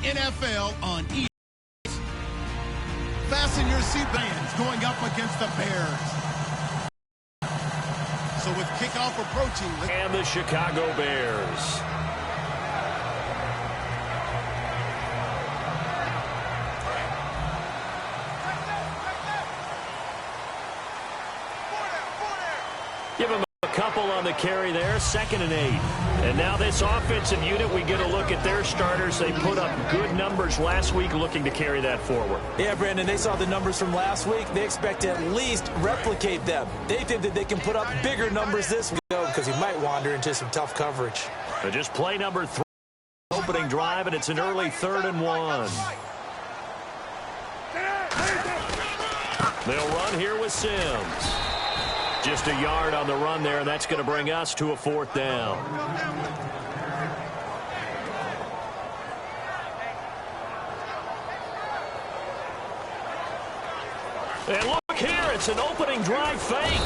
NFL on E. Fasten your seatbelts going up against the Bears. So with kickoff approaching. And the Chicago Bears. Give him a couple on the carry there, 2nd and 8. And now this offensive unit, we get a look at their starters. They put up good numbers last week, looking to carry that forward. Yeah, Brandon, they saw the numbers from last week. They expect to at least replicate them. They think that they can put up bigger numbers this week because he might wander into some tough coverage. But just play number 3, opening drive, and it's an early 3rd and 1. They'll run here with Sims. Just a yard on the run there, and that's going to bring us to a 4th down. And look here, it's an opening drive fake.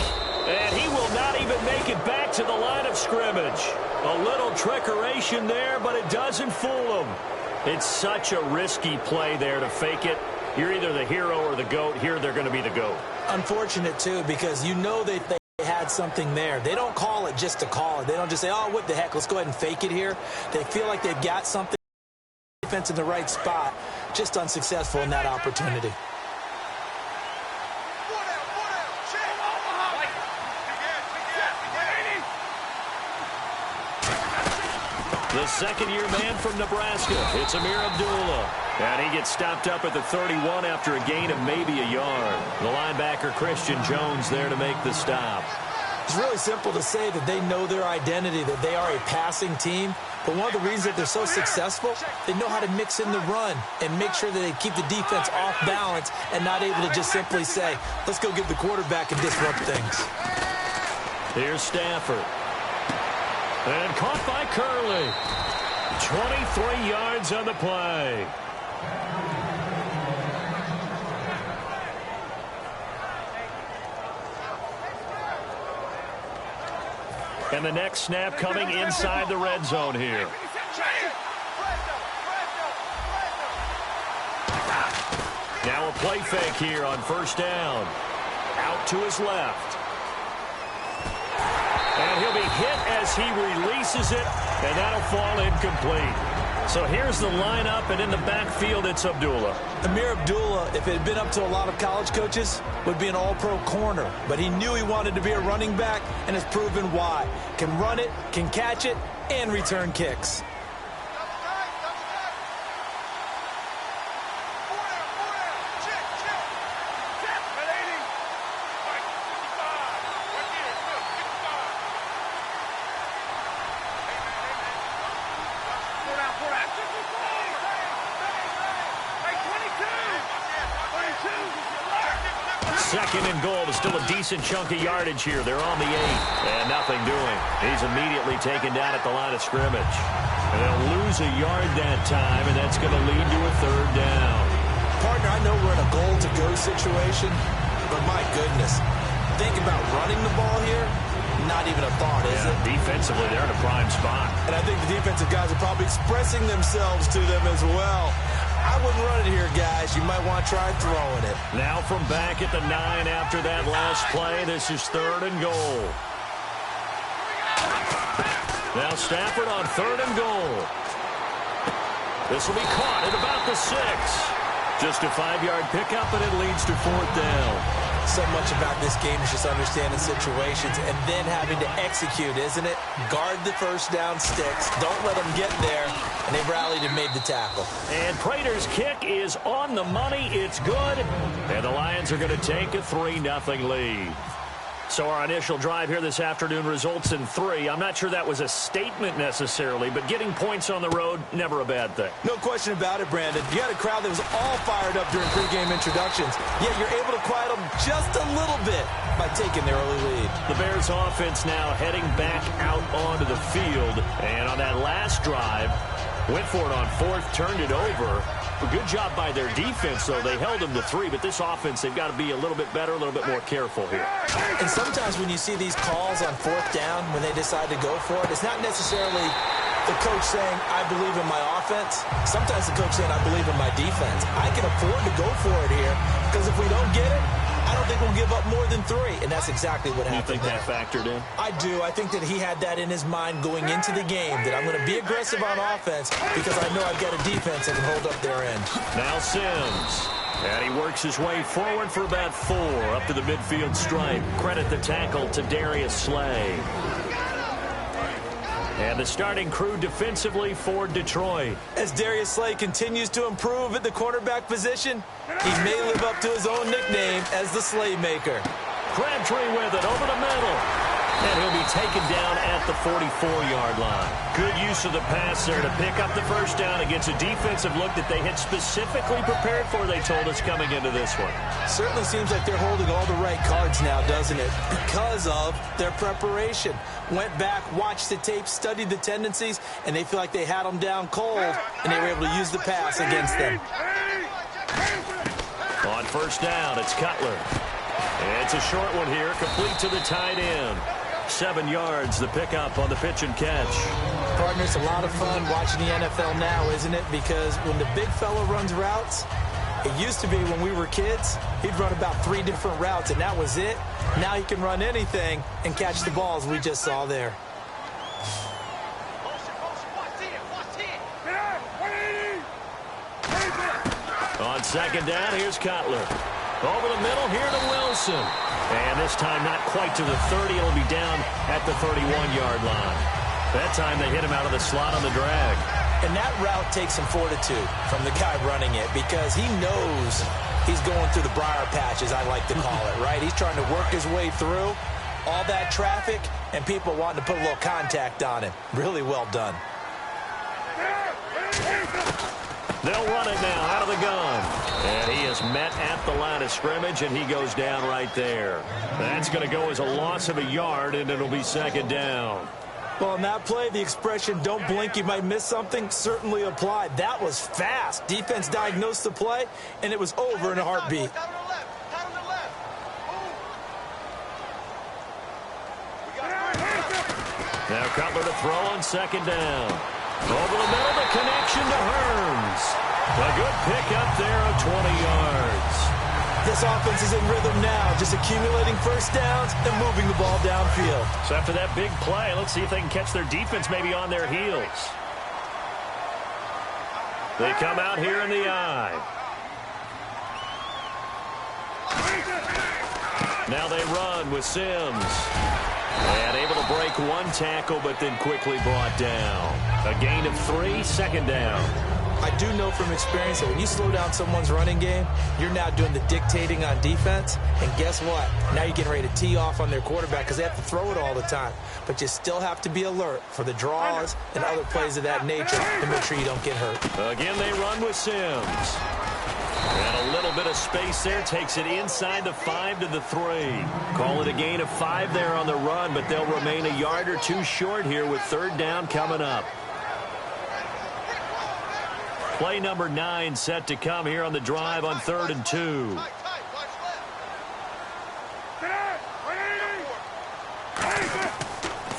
And he will not even make it back to the line of scrimmage. A little trickeration there, but it doesn't fool him. It's such a risky play there to fake it. You're either the hero or the GOAT. Here they're going to be the GOAT. Unfortunate, too, because you know they had something there. They don't call it just to call it. They don't just say, oh, what the heck, let's go ahead and fake it here. They feel like they've got something, defense in the right spot, just unsuccessful in that opportunity. The second-year man from Nebraska, it's Ameer Abdullah. And he gets stopped up at the 31 after a gain of maybe a yard. The linebacker, Christian Jones, there to make the stop. It's really simple to say that they know their identity, that they are a passing team. But one of the reasons that they're so successful, they know how to mix in the run and make sure that they keep the defense off balance and not able to just simply say, let's go get the quarterback and disrupt things. Here's Stafford. And caught by Curley. 23 yards on the play. And the next snap coming inside the red zone here. Now a play fake here on 1st down. Out to his left. And he'll be hit as he releases it, and that'll fall incomplete. So here's the lineup, and in the backfield, it's Abdullah. Ameer Abdullah, if it had been up to a lot of college coaches, would be an all-pro corner. But he knew he wanted to be a running back, and has proven why. Can run it, can catch it, and return kicks. Second and goal. There's still a decent chunk of yardage here. They're on the 8, and nothing doing. He's immediately taken down at the line of scrimmage. And they'll lose a yard that time, and that's going to lead to a 3rd down. Partner, I know we're in a goal-to-go situation, but my goodness, think about running the ball here. Not even a thought, is it? Defensively, they're in a prime spot. And I think the defensive guys are probably expressing themselves to them as well. I wouldn't run it here, guys. You might want to try throwing it. Now from back at the 9 after that last play, this is 3rd and goal. Now Stafford on 3rd and goal. This will be caught at about the 6. Just a 5-yard pickup, and it leads to 4th down. So much about this game is just understanding situations and then having to execute, isn't it? Guard the 1st down sticks. Don't let them get there. And they rallied and made the tackle. And Prater's kick is on the money. It's good. And the Lions are going to take a 3-0 lead. So our initial drive here this afternoon results in 3. I'm not sure that was a statement necessarily, but getting points on the road, never a bad thing. No question about it, Brandon. You had a crowd that was all fired up during pregame introductions, yet you're able to quiet them just a little bit by taking their early lead. The Bears offense now heading back out onto the field, and on that last drive, went for it on 4th, turned it over. A good job by their defense, though. They held them to 3, but this offense, they've got to be a little bit better, a little bit more careful here. And sometimes when you see these calls on 4th down, when they decide to go for it, it's not necessarily the coach saying, I believe in my offense. Sometimes the coach saying, I believe in my defense. I can afford to go for it here because if we don't get it, I don't think we'll give up more than 3, and that's exactly what happened. You think that factored in? I do. I think that he had that in his mind going into the game, that I'm going to be aggressive on offense because I know I've got a defense that can hold up their end. Now Sims. And he works his way forward for about 4 up to the midfield stripe. Credit the tackle to Darius Slay. And the starting crew defensively for Detroit. As Darius Slay continues to improve at the quarterback position, he may live up to his own nickname as the Slaymaker. Crabtree with it over the middle. And he'll be taken down at the 44-yard line. Good use of the pass there to pick up the first down against a defensive look that they had specifically prepared for, they told us, coming into this one. Certainly seems like they're holding all the right cards now, doesn't it? Because of their preparation. Went back, watched the tape, studied the tendencies, and they feel like they had them down cold, and they were able to use the pass against them. On first down, it's Cutler. It's a short one here, complete to the tight end. 7 yards, the pickup on the pitch and catch. Partner, it's a lot of fun watching the NFL now, isn't it? Because when the big fella runs routes, it used to be when we were kids, he'd run about 3 different routes, and that was it. Now he can run anything and catch the balls we just saw there. On second down, here's Cutler. Over the middle here to Wilson. And this time not quite to the 30. It'll be down at the 31-yard line. That time they hit him out of the slot on the drag. And that route takes some fortitude from the guy running it because he knows he's going through the briar patch, as I like to call it, right? He's trying to work his way through all that traffic and people wanting to put a little contact on him. Really well done. They'll run it now out of the gun. And he is met at the line of scrimmage, and he goes down right there. That's going to go as a loss of a yard, and it'll be second down. Well, in that play, the expression, don't blink, you might miss something, certainly applied. That was fast. Defense diagnosed the play, and it was over in a heartbeat. Now Cutler to throw on second down. Over the middle, the connection to Hearns. A good pickup there of 20 yards. This offense is in rhythm now, just accumulating first downs and moving the ball downfield. So after that big play, let's see if they can catch their defense maybe on their heels. They come out here in the eye. Now they run with Sims. And able to break one tackle, but then quickly brought down. A gain of 3, second down. I do know from experience that when you slow down someone's running game, you're now doing the dictating on defense. And guess what? Now you're getting ready to tee off on their quarterback because they have to throw it all the time. But you still have to be alert for the draws and other plays of that nature to make sure you don't get hurt. Again, they run with Sims. And a little bit of space there takes it inside the 5 to the 3. Call it a gain of 5 there on the run, but they'll remain a yard or 2 short here with third down coming up. Play number 9 set to come here on the drive on 3rd and 2.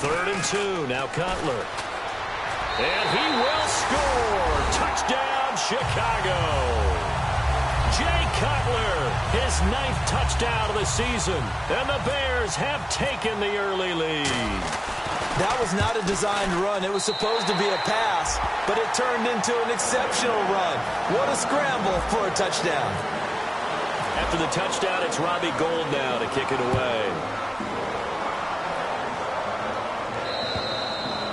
Third and 2, now Cutler. And he will score. Touchdown, Chicago. Jay Cutler, his 9th touchdown of the season. And the Bears have taken the early lead. That was not a designed run. It was supposed to be a pass, but it turned into an exceptional run. What a scramble for a touchdown. After the touchdown, it's Robbie Gould now to kick it away.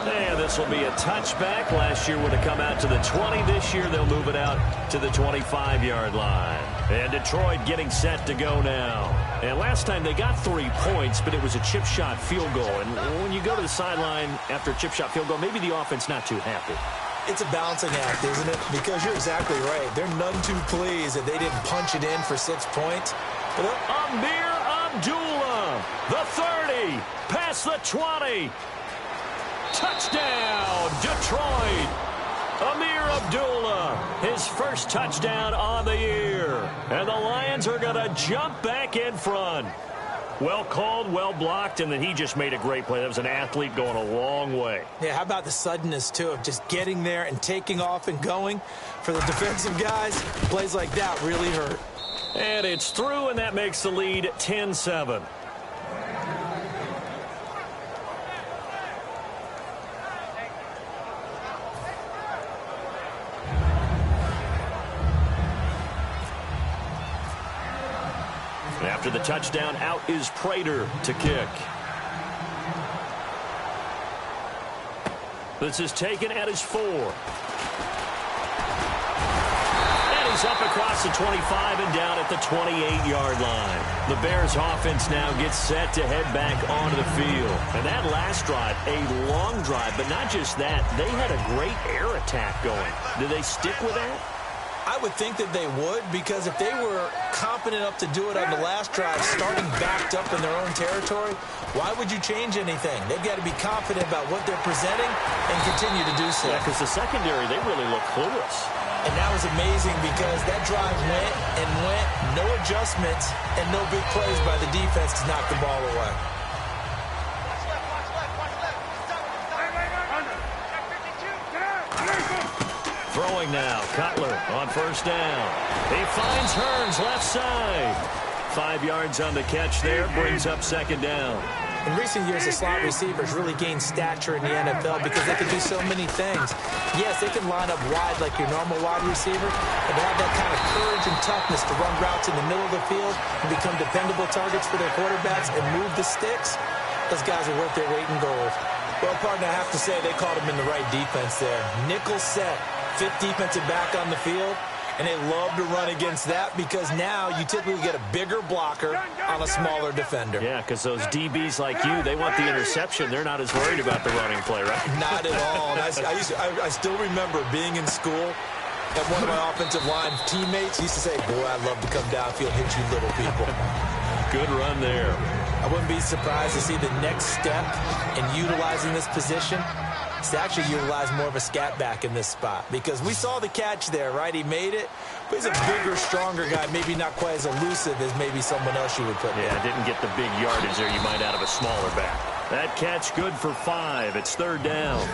And this will be a touchback. Last year would have come out to the 20. This year they'll move it out to the 25-yard line. And Detroit getting set to go now. And last time they got 3 points, but it was a chip shot field goal. And when you go to the sideline after a chip shot field goal, maybe the offense not too happy. It's a balancing act, isn't it? Because you're exactly right. They're none too pleased that they didn't punch it in for 6 points. But Amir Abdullah, the 30, past the 20. Touchdown, Detroit. Amir Abdullah, his first touchdown on the year. And the Lions are going to jump back in front. Well called, well blocked, and then he just made a great play. That was an athlete going a long way. Yeah, how about the suddenness, too, of just getting there and taking off and going? For the defensive guys, plays like that really hurt. And it's through, and that makes the lead 10-7. After the touchdown, out is Prater to kick. This is taken at his 4. And he's up across the 25 and down at the 28-yard line. The Bears offense now gets set to head back onto the field. And that last drive, a long drive, but not just that. They had a great air attack going. Do they stick with that? I would think that they would, because if they were competent enough to do it on the last drive, starting backed up in their own territory, why would you change anything? They've got to be confident about what they're presenting and continue to do so. Yeah, because the secondary, they really look clueless. And that was amazing because that drive went and went, no adjustments, and no big plays by the defense to knock the ball away. Throwing now, Cutler on first down. He finds Hearns left side. 5 yards on the catch there, brings up second down. In recent years, the slot receivers really gained stature in the NFL because they can do so many things. Yes, they can line up wide like your normal wide receiver, but to have that kind of courage and toughness to run routes in the middle of the field and become dependable targets for their quarterbacks and move the sticks, those guys are worth their weight in gold. Well, partner, I have to say they caught him in the right defense there. Nickel set. 5th defensive back on the field, and they love to run against that because now you typically get a bigger blocker on a smaller defender. Yeah, because those DBs like you, they want the interception. They're not as worried about the running play, right? Not at all. And I still remember being in school, and one of my offensive line teammates used to say, boy, I'd love to come downfield, hit you little people. Good run there. I wouldn't be surprised to see the next step in utilizing this position to actually utilize more of a scat back in this spot, because we saw the catch there, right? He made it, but he's a bigger, stronger guy, maybe not quite as elusive as maybe someone else you would put Yeah, there. didn't get the big yardage there you might out of a smaller back. That catch good for 5. It's third down.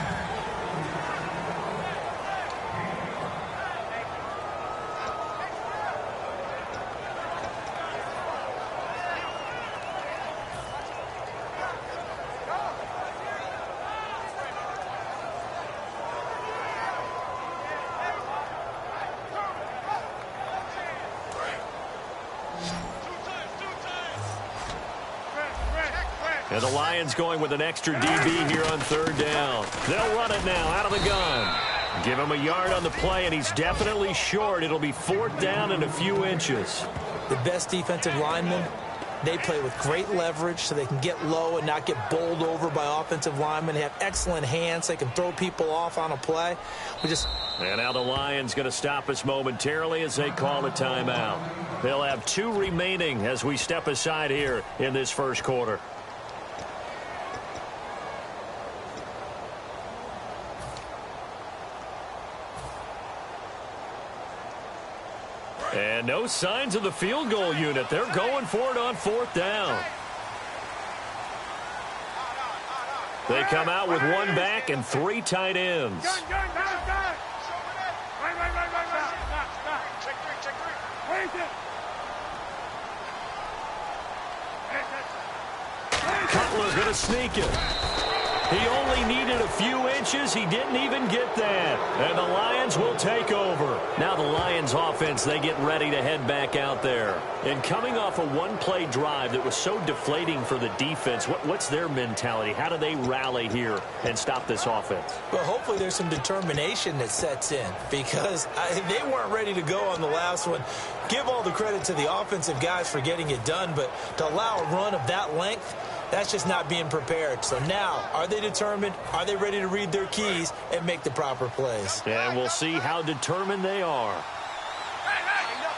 And the Lions going with an extra DB here on third down. They'll run it now out of the gun. Give him a yard on the play, and he's definitely short. It'll be 4th down and a few inches. The best defensive linemen, they play with great leverage so they can get low and not get bowled over by offensive linemen. They have excellent hands. They can throw people off on a play. And now the Lions going to stop us momentarily as they call a timeout. They'll have 2 remaining as we step aside here in this first quarter. And no signs of the field goal unit. They're going for it on 4th down. They come out with 1 back and 3 tight ends. Cutler going to sneak it. He only needed a few inches. He didn't even get that. And the Lions will take over. Now the Lions offense, they get ready to head back out there. And coming off a 1-play drive that was so deflating for the defense, what's their mentality? How do they rally here and stop this offense? Well, hopefully there's some determination that sets in, because they weren't ready to go on the last one. Give all the credit to the offensive guys for getting it done, but to allow a run of that length, that's just not being prepared. So now, are they determined? Are they ready to read their keys and make the proper plays? And we'll see how determined they are.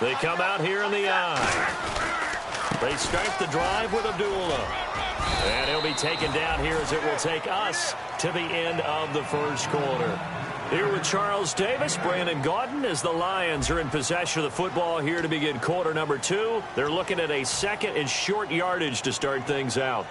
They come out here in the eye. They start the drive with Abdullah. And he'll be taken down here as it will take us to the end of the first quarter. Here with Charles Davis, Brandon Gaudin, as the Lions are in possession of the football here to begin quarter number 2. They're looking at a second and short yardage to start things out.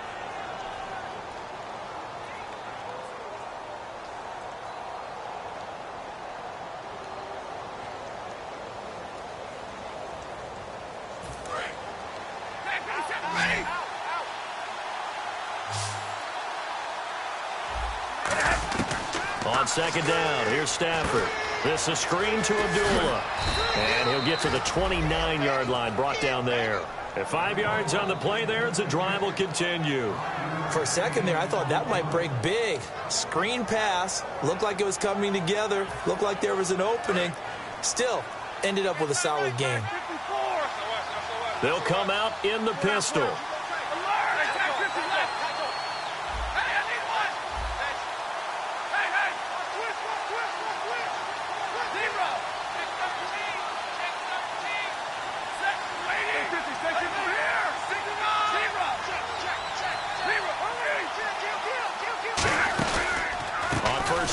On second down, here's Stafford. This is screen to Abdullah. And he'll get to the 29-yard line, brought down there. At 5 yards on the play there, as the drive will continue. For a second there, I thought that might break big. Screen pass. Looked like it was coming together. Looked like there was an opening. Still, ended up with a solid game. They'll come out in the pistol.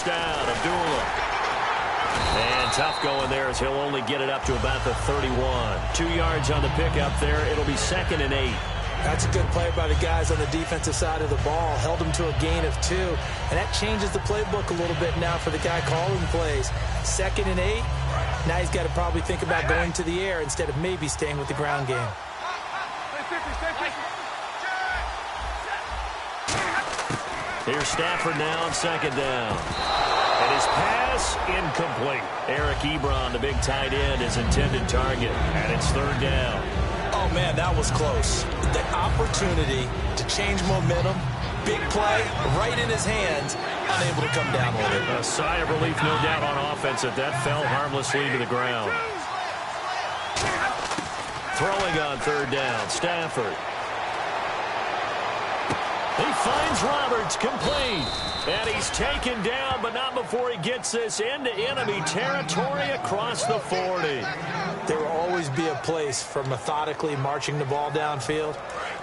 Down, Abdullah. And tough going there as he'll only get it up to about the 31. 2 yards on the pickup there. It'll be 2nd and 8. That's a good play by the guys on the defensive side of the ball. Held them to a gain of 2. And that changes the playbook a little bit now for the guy calling plays. 2nd and 8. Now he's got to probably think about going to the air instead of maybe staying with the ground game. Here's Stafford now on 2nd down. And his pass incomplete. Eric Ebron, the big tight end, his intended target. And it's 3rd down. Oh, man, that was close. The opportunity to change momentum, big play, right in his hands, unable to come down with it. A sigh of relief, no doubt, on offense that fell harmlessly to the ground. Throwing on 3rd down, Stafford. He finds Roberts, complete. And he's taken down, but not before he gets this into enemy territory across the 40. There will always be a place for methodically marching the ball downfield.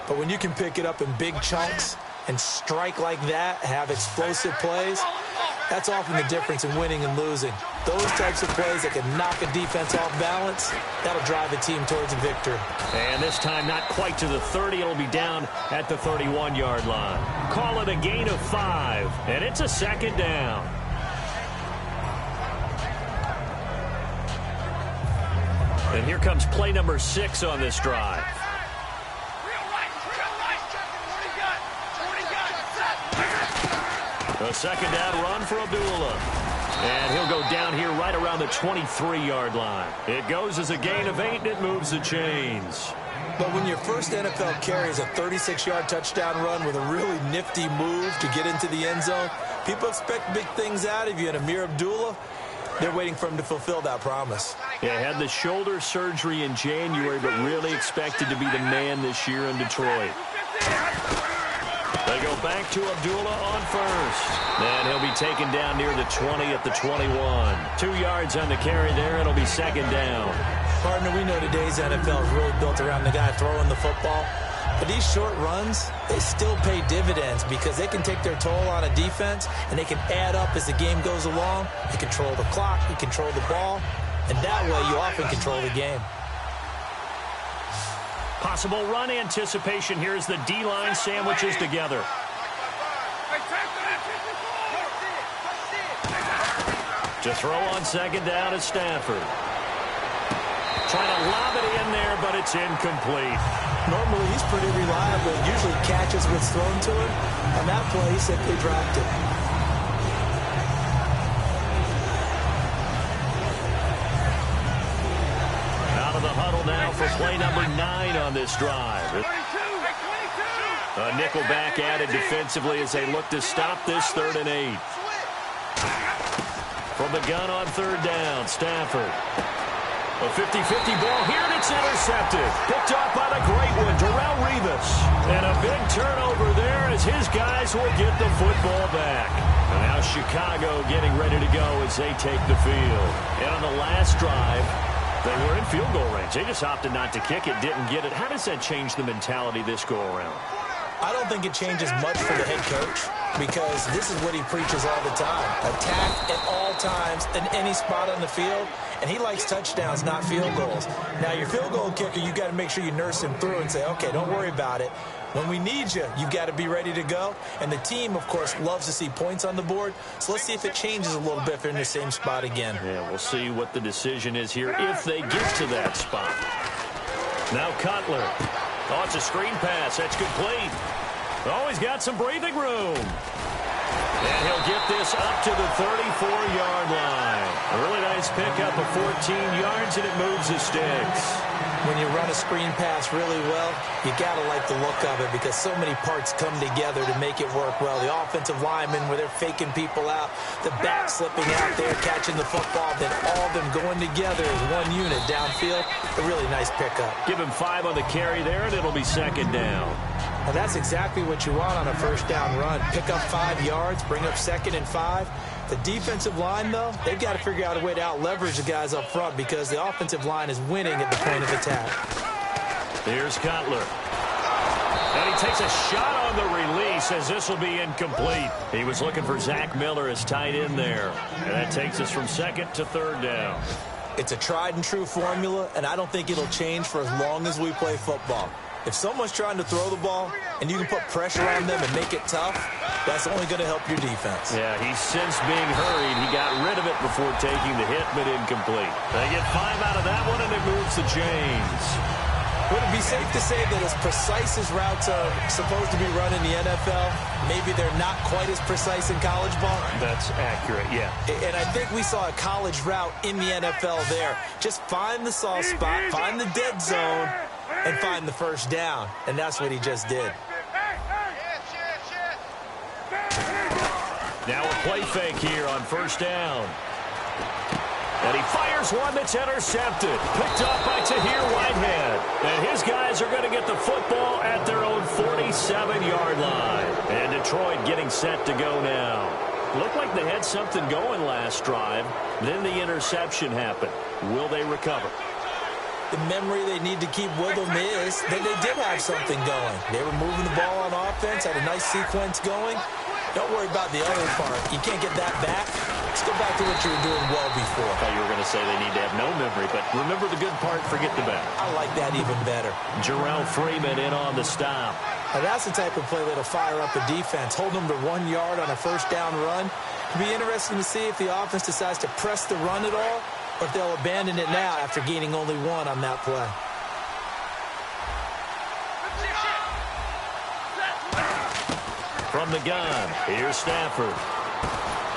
But when you can pick it up in big chunks and strike like that, have explosive plays, that's often the difference in winning and losing. Those types of plays that can knock a defense off balance, that'll drive a team towards a victory. And this time not quite to the 30. It'll be down at the 31-yard line. Call it a gain of 5, and it's a 2nd down. And here comes play number 6 on this drive. A 2nd down run for Abdullah. And he'll go down here right around the 23-yard line. It goes as a gain of 8, and it moves the chains. But when your first NFL carry is a 36-yard touchdown run with a really nifty move to get into the end zone, people expect big things out of you. And Ameer Abdullah, they're waiting for him to fulfill that promise. Yeah, had the shoulder surgery in January, but really expected to be the man this year in Detroit. They go back to Abdullah on 1st. And he'll be taken down near the 20 at the 21. 2 yards on the carry there. It'll be 2nd down. Partner, we know today's NFL is really built around the guy throwing the football. But these short runs, they still pay dividends because they can take their toll on a defense, and they can add up as the game goes along. You control the clock, you control the ball, and that way you often control the game. Possible run anticipation here as the D-line sandwiches together. To throw on 2nd down is Stafford. Trying to lob it in there, but it's incomplete. Normally, he's pretty reliable. Usually catches what's thrown to him. On that play, he simply dropped it. Out of the huddle now for play number 9 on this drive. A nickel back added defensively as they look to stop this 3rd and 8. From the gun on 3rd down, Stafford. A 50-50 ball here, and it's intercepted. Picked off by the great one, Darrelle Revis. And a big turnover there as his guys will get the football back. And now Chicago getting ready to go as they take the field. And on the last drive, they were in field goal range. They just opted not to kick it, didn't get it. How does that change the mentality this go-around? I don't think it changes much for the head coach. because this is what he preaches all the time. Attack at all times in any spot on the field, and he likes touchdowns, not field goals. Now, your field goal kicker, you got to make sure you nurse him through and say, okay, don't worry about it. When we need you, you've got to be ready to go. And the team, of course, loves to see points on the board. So let's see if it changes a little bit if they're in the same spot again. Yeah, we'll see what the decision is here if they get to that spot. Now Cutler. Oh, it's a screen pass. That's complete. Oh, he's got some breathing room. And he'll get this up to the 34-yard line. A really nice pickup of 14 yards, and it moves the sticks. When you run a screen pass really well, you got to like the look of it because so many parts come together to make it work well. The offensive linemen, where they're faking people out, the back slipping out there, catching the football, then all of them going together as one unit downfield. A really nice pickup. Give him 5 on the carry there, and it'll be second down. And that's exactly what you want on a first down run. Pick up 5 yards, bring up 2nd and 5. The defensive line, though, they've got to figure out a way to out-leverage the guys up front because the offensive line is winning at the point of attack. Here's Cutler. And he takes a shot on the release as this will be incomplete. He was looking for Zach Miller as tight end there. And that takes us from 2nd to 3rd down. It's a tried-and-true formula, and I don't think it'll change for as long as we play football. If someone's trying to throw the ball and you can put pressure on them and make it tough, that's only going to help your defense. Yeah, he's since being hurried. He got rid of it before taking the hit, but incomplete. They get 5 out of that one, and it moves the chains. Would it be safe to say that as precise as routes are supposed to be run in the NFL, maybe they're not quite as precise in college ball? That's accurate, yeah. And I think we saw a college route in the NFL there. Just find the soft spot, find the dead zone, and find the first down. And that's what he just did. Now a play fake here on first down. And he fires one that's intercepted. Picked up by Tahir Whitehead. And his guys are going to get the football at their own 47-yard line. And Detroit getting set to go now. Looked like they had something going last drive. Then the interception happened. Will they recover? The memory they need to keep with them is that they did have something going. They were moving the ball on offense, had a nice sequence going. Don't worry about the other part. You can't get that back. Let's go back to what you were doing well before. I thought you were going to say they need to have no memory, but remember the good part, forget the bad. I like that even better. Jarrell Freeman in on the stop. Now that's the type of play that'll fire up a defense. Hold them to 1 yard on a first down run. It'll be interesting to see if the offense decides to press the run at all, or if they'll abandon it now after gaining only 1 on that play. From the gun, here's Stafford.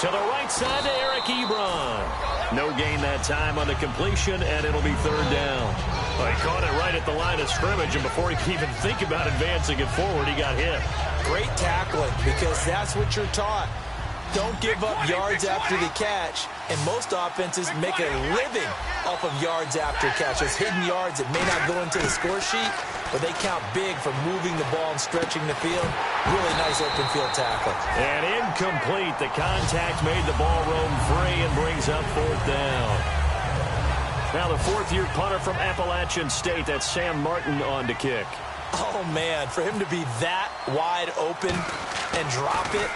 To the right side to Eric Ebron. No gain that time on the completion, and it'll be 3rd down. Well, he caught it right at the line of scrimmage, and before he could even think about advancing it forward, he got hit. Great tackling, because that's what you're taught. Don't give up yards after the catch, and most offenses make a living off of yards after catches, hidden yards that may not go into the score sheet, but they count big for moving the ball and stretching the field. Really nice open field tackle. And incomplete. The contact made the ball roam free and brings up 4th down. Now the 4th-year punter from Appalachian State, that's Sam Martin on to kick. Oh, man, for him to be that wide open and drop it.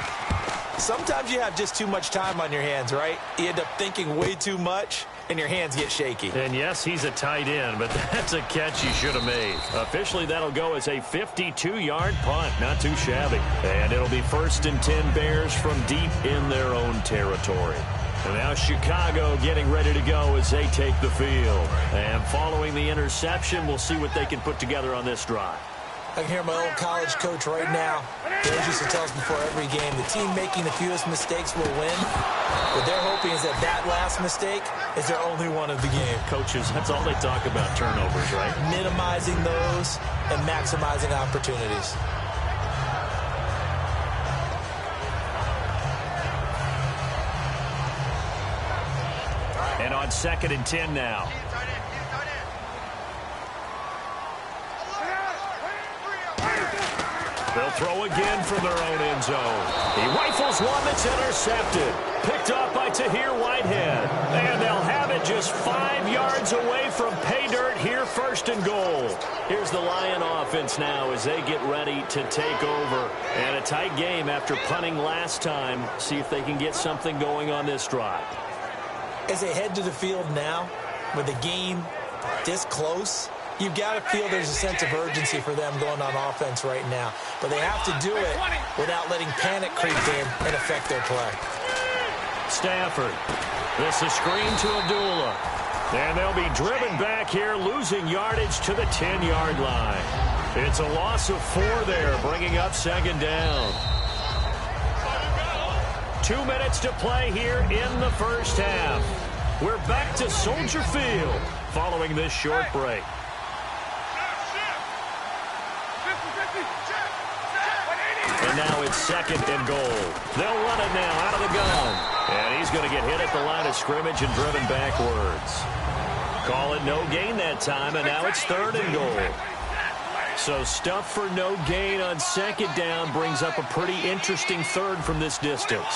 Sometimes you have just too much time on your hands, right? You end up thinking way too much, and your hands get shaky. And yes, he's a tight end, but that's a catch he should have made. Officially, that'll go as a 52-yard punt. Not too shabby. And it'll be 1st and 10 Bears from deep in their own territory. And now Chicago getting ready to go as they take the field. And following the interception, we'll see what they can put together on this drive. I can hear my old college coach right now. He used to tell us before every game, the team making the fewest mistakes will win. What they're hoping is that that last mistake is their only one of the game. Coaches, that's all they talk about, turnovers, right? Minimizing those and maximizing opportunities. And on 2nd and 10 now. They'll throw again from their own end zone. He rifles one that's intercepted. Picked up by Tahir Whitehead. And they'll have it just 5 yards away from pay dirt here first and goal. Here's the Lion offense now as they get ready to take over. And a tight game after punting last time. See if they can get something going on this drive. As they head to the field now, with the game this close, you've got to feel there's a sense of urgency for them going on offense right now. But they have to do it without letting panic creep in and affect their play. Stafford. This is screen to Abdullah. And they'll be driven back here, losing yardage to the 10-yard line. It's a loss of 4 there, bringing up second down. 2 minutes to play here in the first half. We're back to Soldier Field following this short break. And now it's second and goal. They'll run it now out of the gun. And he's going to get hit at the line of scrimmage and driven backwards. Call it no gain that time, and now it's third and goal. So stuff for no gain on second down brings up a pretty interesting third from this distance.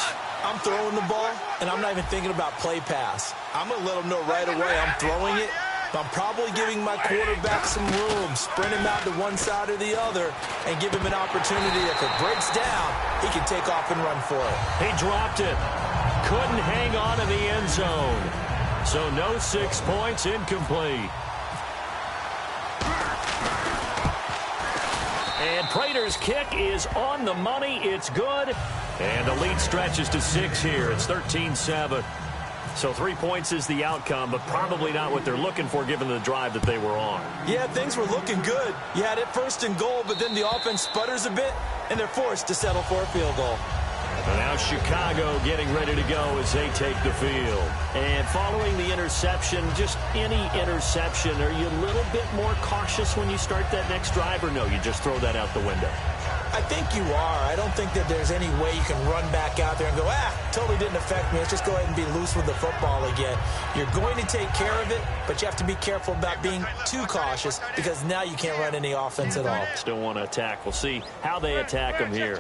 I'm throwing the ball, and I'm not even thinking about play pass. I'm going to let them know right away I'm throwing it. I'm probably giving my quarterback some room, sprint him out to one side or the other, and give him an opportunity. If it breaks down, he can take off and run for it. He dropped it. Couldn't hang on in the end zone. So no 6 points, incomplete. And Prater's kick is on the money. It's good. And the lead stretches to 6 here. It's 13-7. So 3 points is the outcome, but probably not what they're looking for given the drive that they were on. Yeah, things were looking good. You had it first and goal, but then the offense sputters a bit, and they're forced to settle for a field goal. And now Chicago getting ready to go as they take the field. And following the interception, just any interception, are you a little bit more cautious when you start that next drive, or no, you just throw that out the window? I think you are. I don't think that there's any way you can run back out there and go, totally didn't affect me. Let's just go ahead and be loose with the football again. You're going to take care of it, but you have to be careful about being too cautious because now you can't run any offense at all. Still want to attack. We'll see how they attack them here.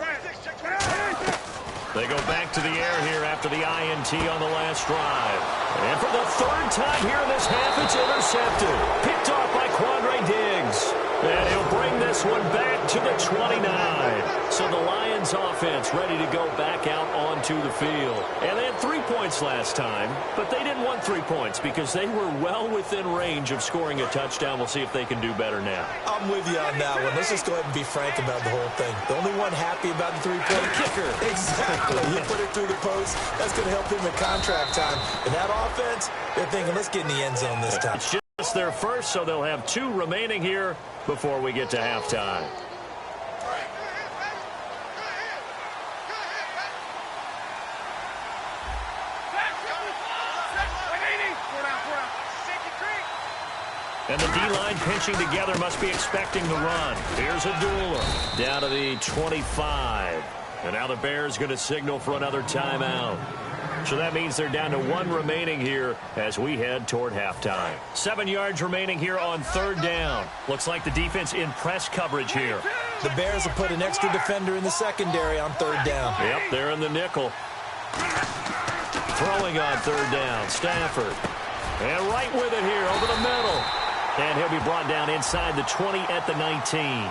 They go back to the air here after the INT on the last drive. And for the third time here in this half, it's intercepted. Picked off by Quandre Diggs. And he'll bring this one back to the 29. So the Lions offense ready to go back out onto the field. And they had 3 points last time, but they didn't want 3 points because they were well within range of scoring a touchdown. We'll see if they can do better now. I'm with you on that one. Let's just go ahead and be frank about the whole thing. The only one happy about the three-point kicker. Exactly. He put it through the post. That's going to help him in contract time. And that offense, they're thinking, let's get in the end zone this time. It's just their first, so they'll have 2 remaining here before we get to halftime. And the D-line pinching together must be expecting the run. Here's Abdullah down to the 25. And now the Bears going to signal for another timeout. So that means they're down to 1 remaining here as we head toward halftime. 7 yards remaining here on third down. Looks like the defense in press coverage here. The Bears will put an extra defender in the secondary on third down. Yep, they're in the nickel. Throwing on third down, Stafford. And right with it here over the middle. And he'll be brought down inside the 20 at the 19.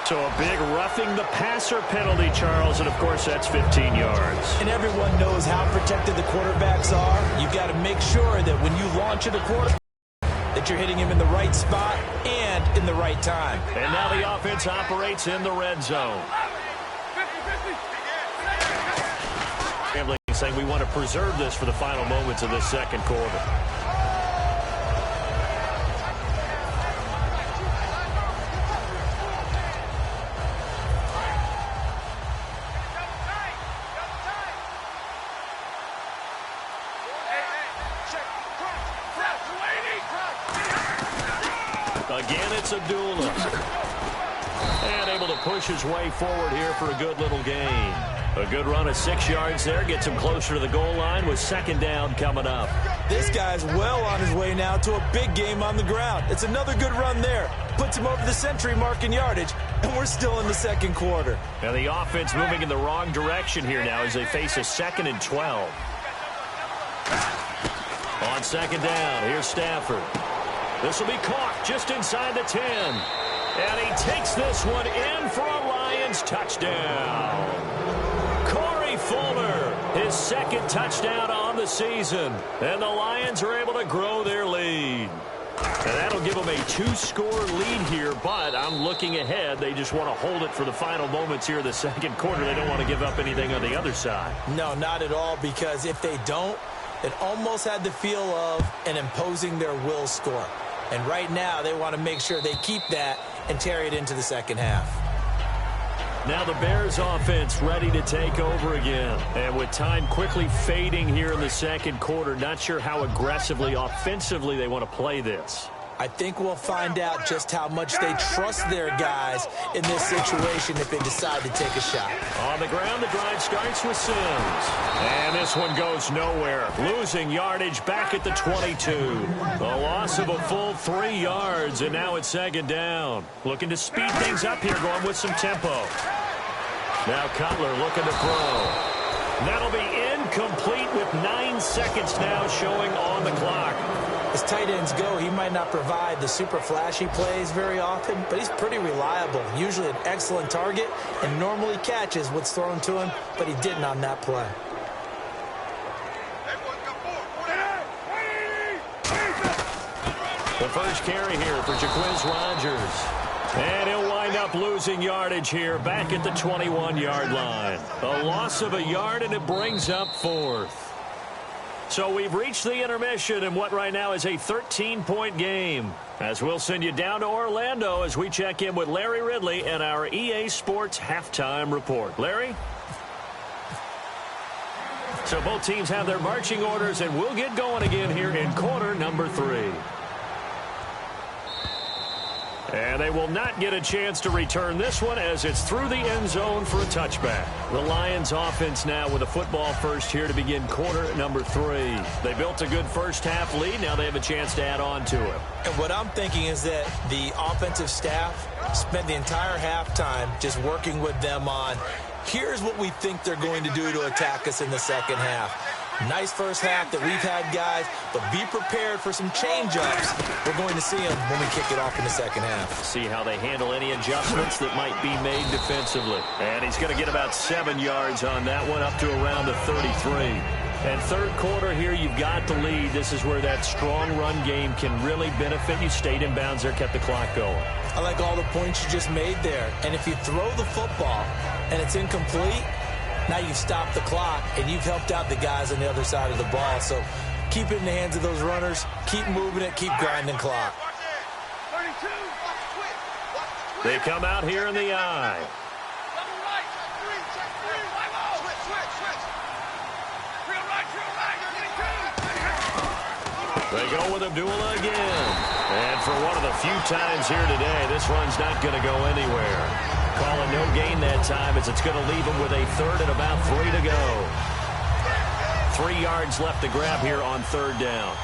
So a big roughing the passer penalty, Charles, and of course that's 15 yards. And everyone knows how protected the quarterbacks are. You've got to make sure that when you launch at a quarterback, that you're hitting him in the right spot and in the right time. And now the offense operates in the red zone. Saying we want to preserve this for the final moments of this second quarter. Again, it's Abdullah. And able to push his way forward here for a good little gain. A good run of 6 yards there. Gets him closer to the goal line with second down coming up. This guy's well on his way now to a big game on the ground. It's another good run there. Puts him over the century mark in yardage, and we're still in the second quarter. And the offense moving in the wrong direction here now as they face a 2nd and 12. On second down, here's Stafford. This will be caught just inside the 10. And he takes this one in for a Lions touchdown. Corey Fuller, his second touchdown on the season. And the Lions are able to grow their lead. And that'll give them a 2-score lead here, but I'm looking ahead. They just want to hold it for the final moments here in the second quarter. They don't want to give up anything on the other side. No, not at all, because if they don't, it almost had the feel of an imposing their will score. And right now, they want to make sure they keep that and carry it into the second half. Now the Bears offense ready to take over again. And with time quickly fading here in the second quarter, not sure how aggressively, offensively they want to play this. I think we'll find out just how much they trust their guys in this situation if they decide to take a shot. On the ground, the drive starts with Sims. And this one goes nowhere. Losing yardage back at the 22. A loss of a full 3 yards, and now it's second down. Looking to speed things up here, going with some tempo. Now Cutler looking to throw. That'll be incomplete with 9 seconds now showing on the clock. As tight ends go, he might not provide the super flashy plays very often, but he's pretty reliable. Usually an excellent target and normally catches what's thrown to him, but he didn't on that play. The first carry here for Jaquiz Rodgers. And he'll wind up losing yardage here back at the 21-yard line. A loss of a yard, and it brings up 4th. So we've reached the intermission in what right now is a 13-point game. As we'll send you down to Orlando as we check in with Larry Ridley and our EA Sports Halftime Report. Larry? So both teams have their marching orders, and we'll get going again here in quarter number 3. And they will not get a chance to return this one as it's through the end zone for a touchback. The Lions offense now with a football first here to begin quarter number 3. They built a good first half lead. Now they have a chance to add on to it. And what I'm thinking is that the offensive staff spent the entire halftime just working with them on, here's what we think they're going to do to attack us in the second half. Nice first half that we've had, guys, but be prepared for some change-ups. We're going to see them when we kick it off in the second half. See how they handle any adjustments that might be made defensively. And he's going to get about 7 yards on that one, up to around the 33. And third quarter here, you've got the lead. This is where that strong run game can really benefit you. Stayed in bounds there, kept the clock going. I like all the points you just made there. And if you throw the football and it's incomplete, now you've stopped the clock, and you've helped out the guys on the other side of the ball. So keep it in the hands of those runners. Keep moving it. Keep grinding clock. They come out here in the eye. They go with Abdullah again. And for one of the few times here today, this run's not going to go anywhere. Calling no gain that time as it's going to leave him with a third and about 3 to go. 3 yards left to grab here on third down.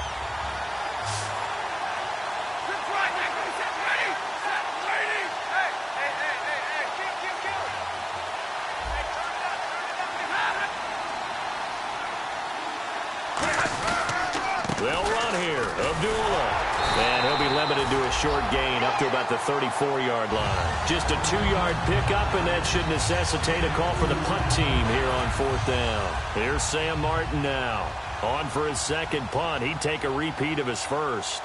They'll run here. Abdullah. And he'll be limited to a short gain up to about the 34-yard line. Just a 2-yard pickup, and that should necessitate a call for the punt team here on fourth down. Here's Sam Martin now. On for his second punt. He'd take a repeat of his first.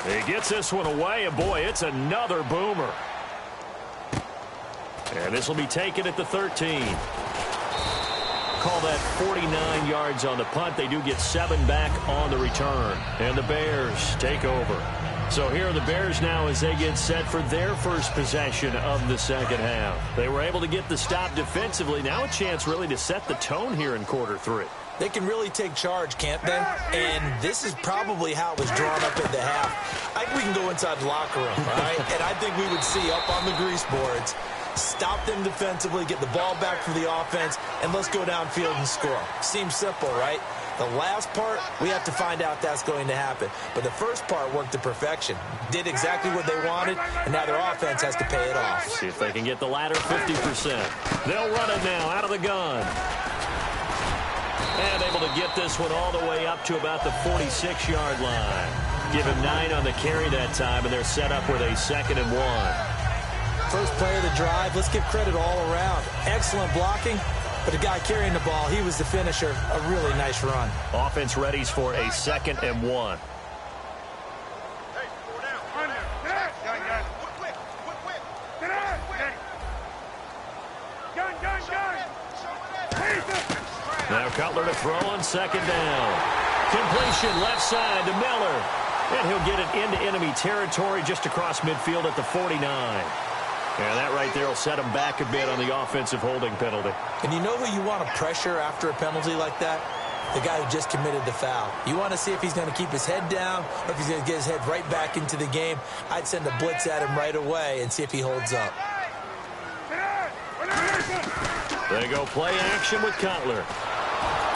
He gets this one away, and boy, it's another boomer. And this will be taken at the 13. Call that 49 yards on the punt. They do get 7 back on the return. And the Bears take over. So here are the Bears now as they get set for their first possession of the second half. They were able to get the stop defensively. Now a chance really to set the tone here in quarter 3. They can really take charge, can't they? And this is probably how it was drawn up at the half. I think we can go inside the locker room, all right? And I think we would see up on the grease boards, stop them defensively, get the ball back for the offense, and let's go downfield and score. Seems simple, right? The last part, we have to find out that's going to happen. But the first part worked to perfection. Did exactly what they wanted, and now their offense has to pay it off. See if they can get the latter 50%. They'll run it now out of the gun. And able get this one all the way up to about the 46-yard line. Give him 9 on the carry that time, and they're set up with a 2nd and 1. First play of the drive, let's give credit all around. Excellent blocking, but the guy carrying the ball, he was the finisher. A really nice run. Offense readies for a 2nd and 1. Now Cutler to throw on 2nd down. Completion left side to Miller. And he'll get it into enemy territory just across midfield at the 49. And that right there will set him back a bit on the offensive holding penalty. And you know who you want to pressure after a penalty like that? The guy who just committed the foul. You want to see if he's going to keep his head down or if he's going to get his head right back into the game. I'd send a blitz at him right away and see if he holds up. They go play action with Cutler.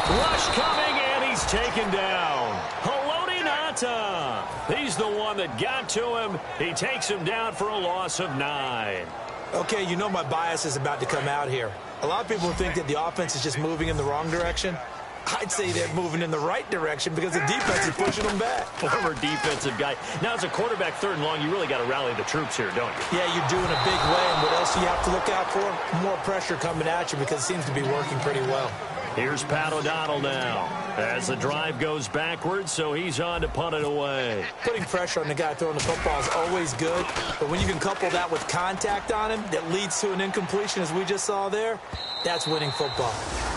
Rush coming, and he's taken down. Haloti Ngata. He's the one that got to him. He takes him down for a loss of 9. Okay, you know my bias is about to come out here. A lot of people think that the offense is just moving in the wrong direction. I'd say they're moving in the right direction because the defense is pushing them back. Former defensive guy. Now, as a quarterback 3rd and long, you really got to rally the troops here, don't you? Yeah, you're doing a big way, and what else do you have to look out for? More pressure coming at you because it seems to be working pretty well. Here's Pat O'Donnell now as the drive goes backwards, so he's on to punt it away. Putting pressure on the guy throwing the football is always good, but when you can couple that with contact on him that leads to an incompletion, as we just saw there, that's winning football.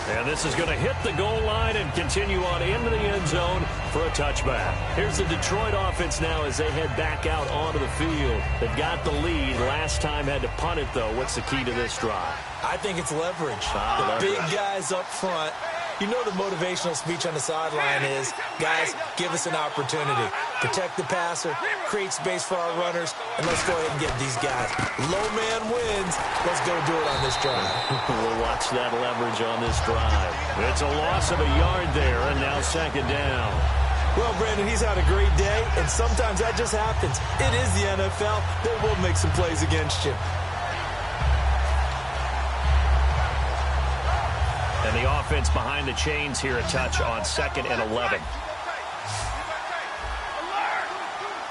And this is going to hit the goal line and continue on into the end zone for a touchback. Here's the Detroit offense now as they head back out onto the field. They've got the lead. Last time had to punt it, though. What's the key to this drive? I think it's leverage. Leverage. Big guys up front. You know the motivational speech on the sideline is, guys, give us an opportunity. Protect the passer, create space for our runners, and let's go ahead and get these guys. Low man wins. Let's go do it on this drive. We'll watch that leverage on this drive. It's a loss of a yard there, and now 2nd down. Well, Brandon, he's had a great day, and sometimes that just happens. It is the NFL. They will make some plays against you. And the offense behind the chains here a touch on 2nd and 11.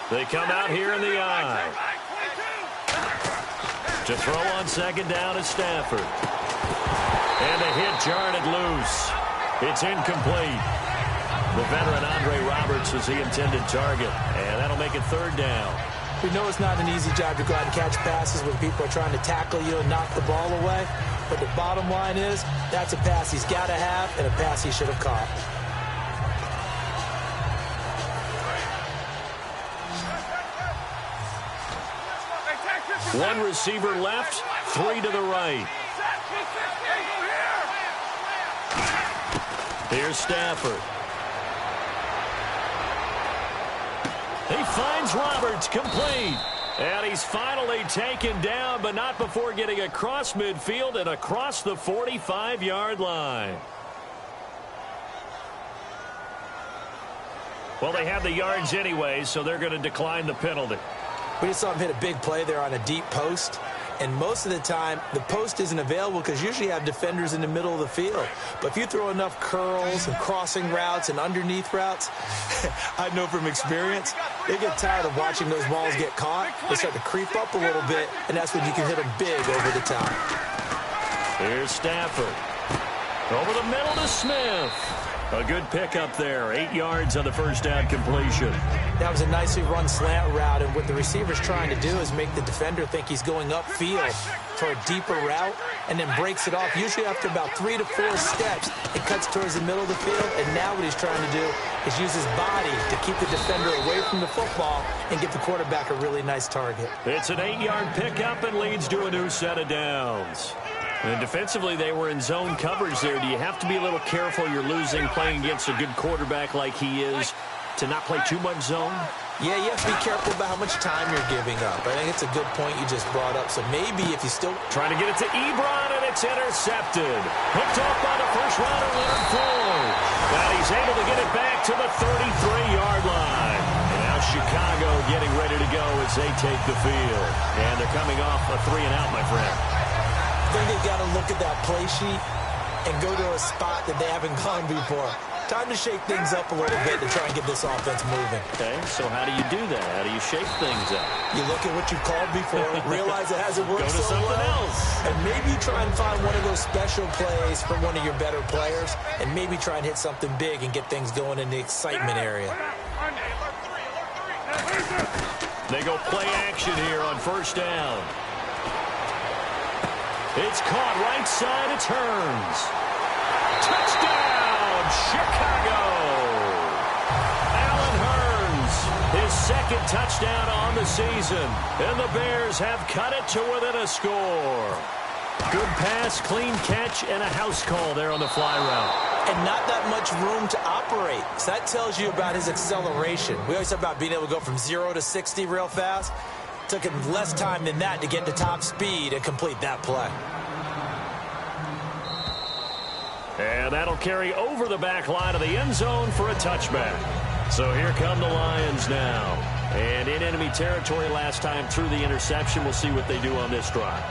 They come out here in the eye. To throw on 2nd down is Stafford. And a hit jarred it loose. It's incomplete. The veteran Andre Roberts was the intended target. And that'll make it 3rd down. We know it's not an easy job to go out and catch passes when people are trying to tackle you and knock the ball away. But the bottom line is, that's a pass he's got to have and a pass he should have caught. One receiver left, 3 to the right. Here's Stafford. He finds Roberts, complete. And he's finally taken down, but not before getting across midfield and across the 45-yard line. Well, they have the yards anyway, so they're going to decline the penalty. We just saw him hit a big play there on a deep post. And most of the time, the post isn't available because usually you have defenders in the middle of the field. But if you throw enough curls and crossing routes and underneath routes, I know from experience, they get tired of watching those balls get caught. They start to creep up a little bit, and that's when you can hit them big over the top. Here's Stafford. Over the middle to Smith. A good pickup there. 8 yards on the first down completion. That was a nicely run slant route, and what the receiver's trying to do is make the defender think he's going upfield for a deeper route and then breaks it off. Usually after about 3 to 4 steps, it cuts towards the middle of the field, and now what he's trying to do is use his body to keep the defender away from the football and give the quarterback a really nice target. It's an 8-yard pickup and leads to a new set of downs. And defensively, they were in zone coverage there. Do you have to be a little careful? You're losing playing against a good quarterback like he is to not play too much zone? Yeah, you have to be careful about how much time you're giving up. I think it's a good point you just brought up. So maybe if you still... Trying to get it to Ebron, and it's intercepted. Hooked off by the first rounder, Leonard Floyd. Now he's able to get it back to the 33-yard line. And now Chicago getting ready to go as they take the field. And they're coming off a 3-and-out, my friend. I think they've got to look at that play sheet and go to a spot that they haven't gone before. Time to shake things up a little bit to try and get this offense moving. Okay, so how do you do that? How do you shake things up? You look at what you called before, realize it hasn't worked Go to so something well, else. and maybe try and find one of those special plays from one of your better players, and maybe try and hit something big and get things going in the excitement area. They go play action here on first down. It's caught right side. It turns. Touchdown, Chicago. Allen Hurns, his second touchdown on the season. And the Bears have cut it to within a score. Good pass, clean catch, and a house call there on the fly route. And not that much room to operate. So that tells you about his acceleration. We always talk about being able to go from 0 to 60 real fast. Took him less time than that to get to top speed and complete that play. And that'll carry over the back line of the end zone for a touchback. So here come the Lions now. And in enemy territory last time through the interception. We'll see what they do on this drive.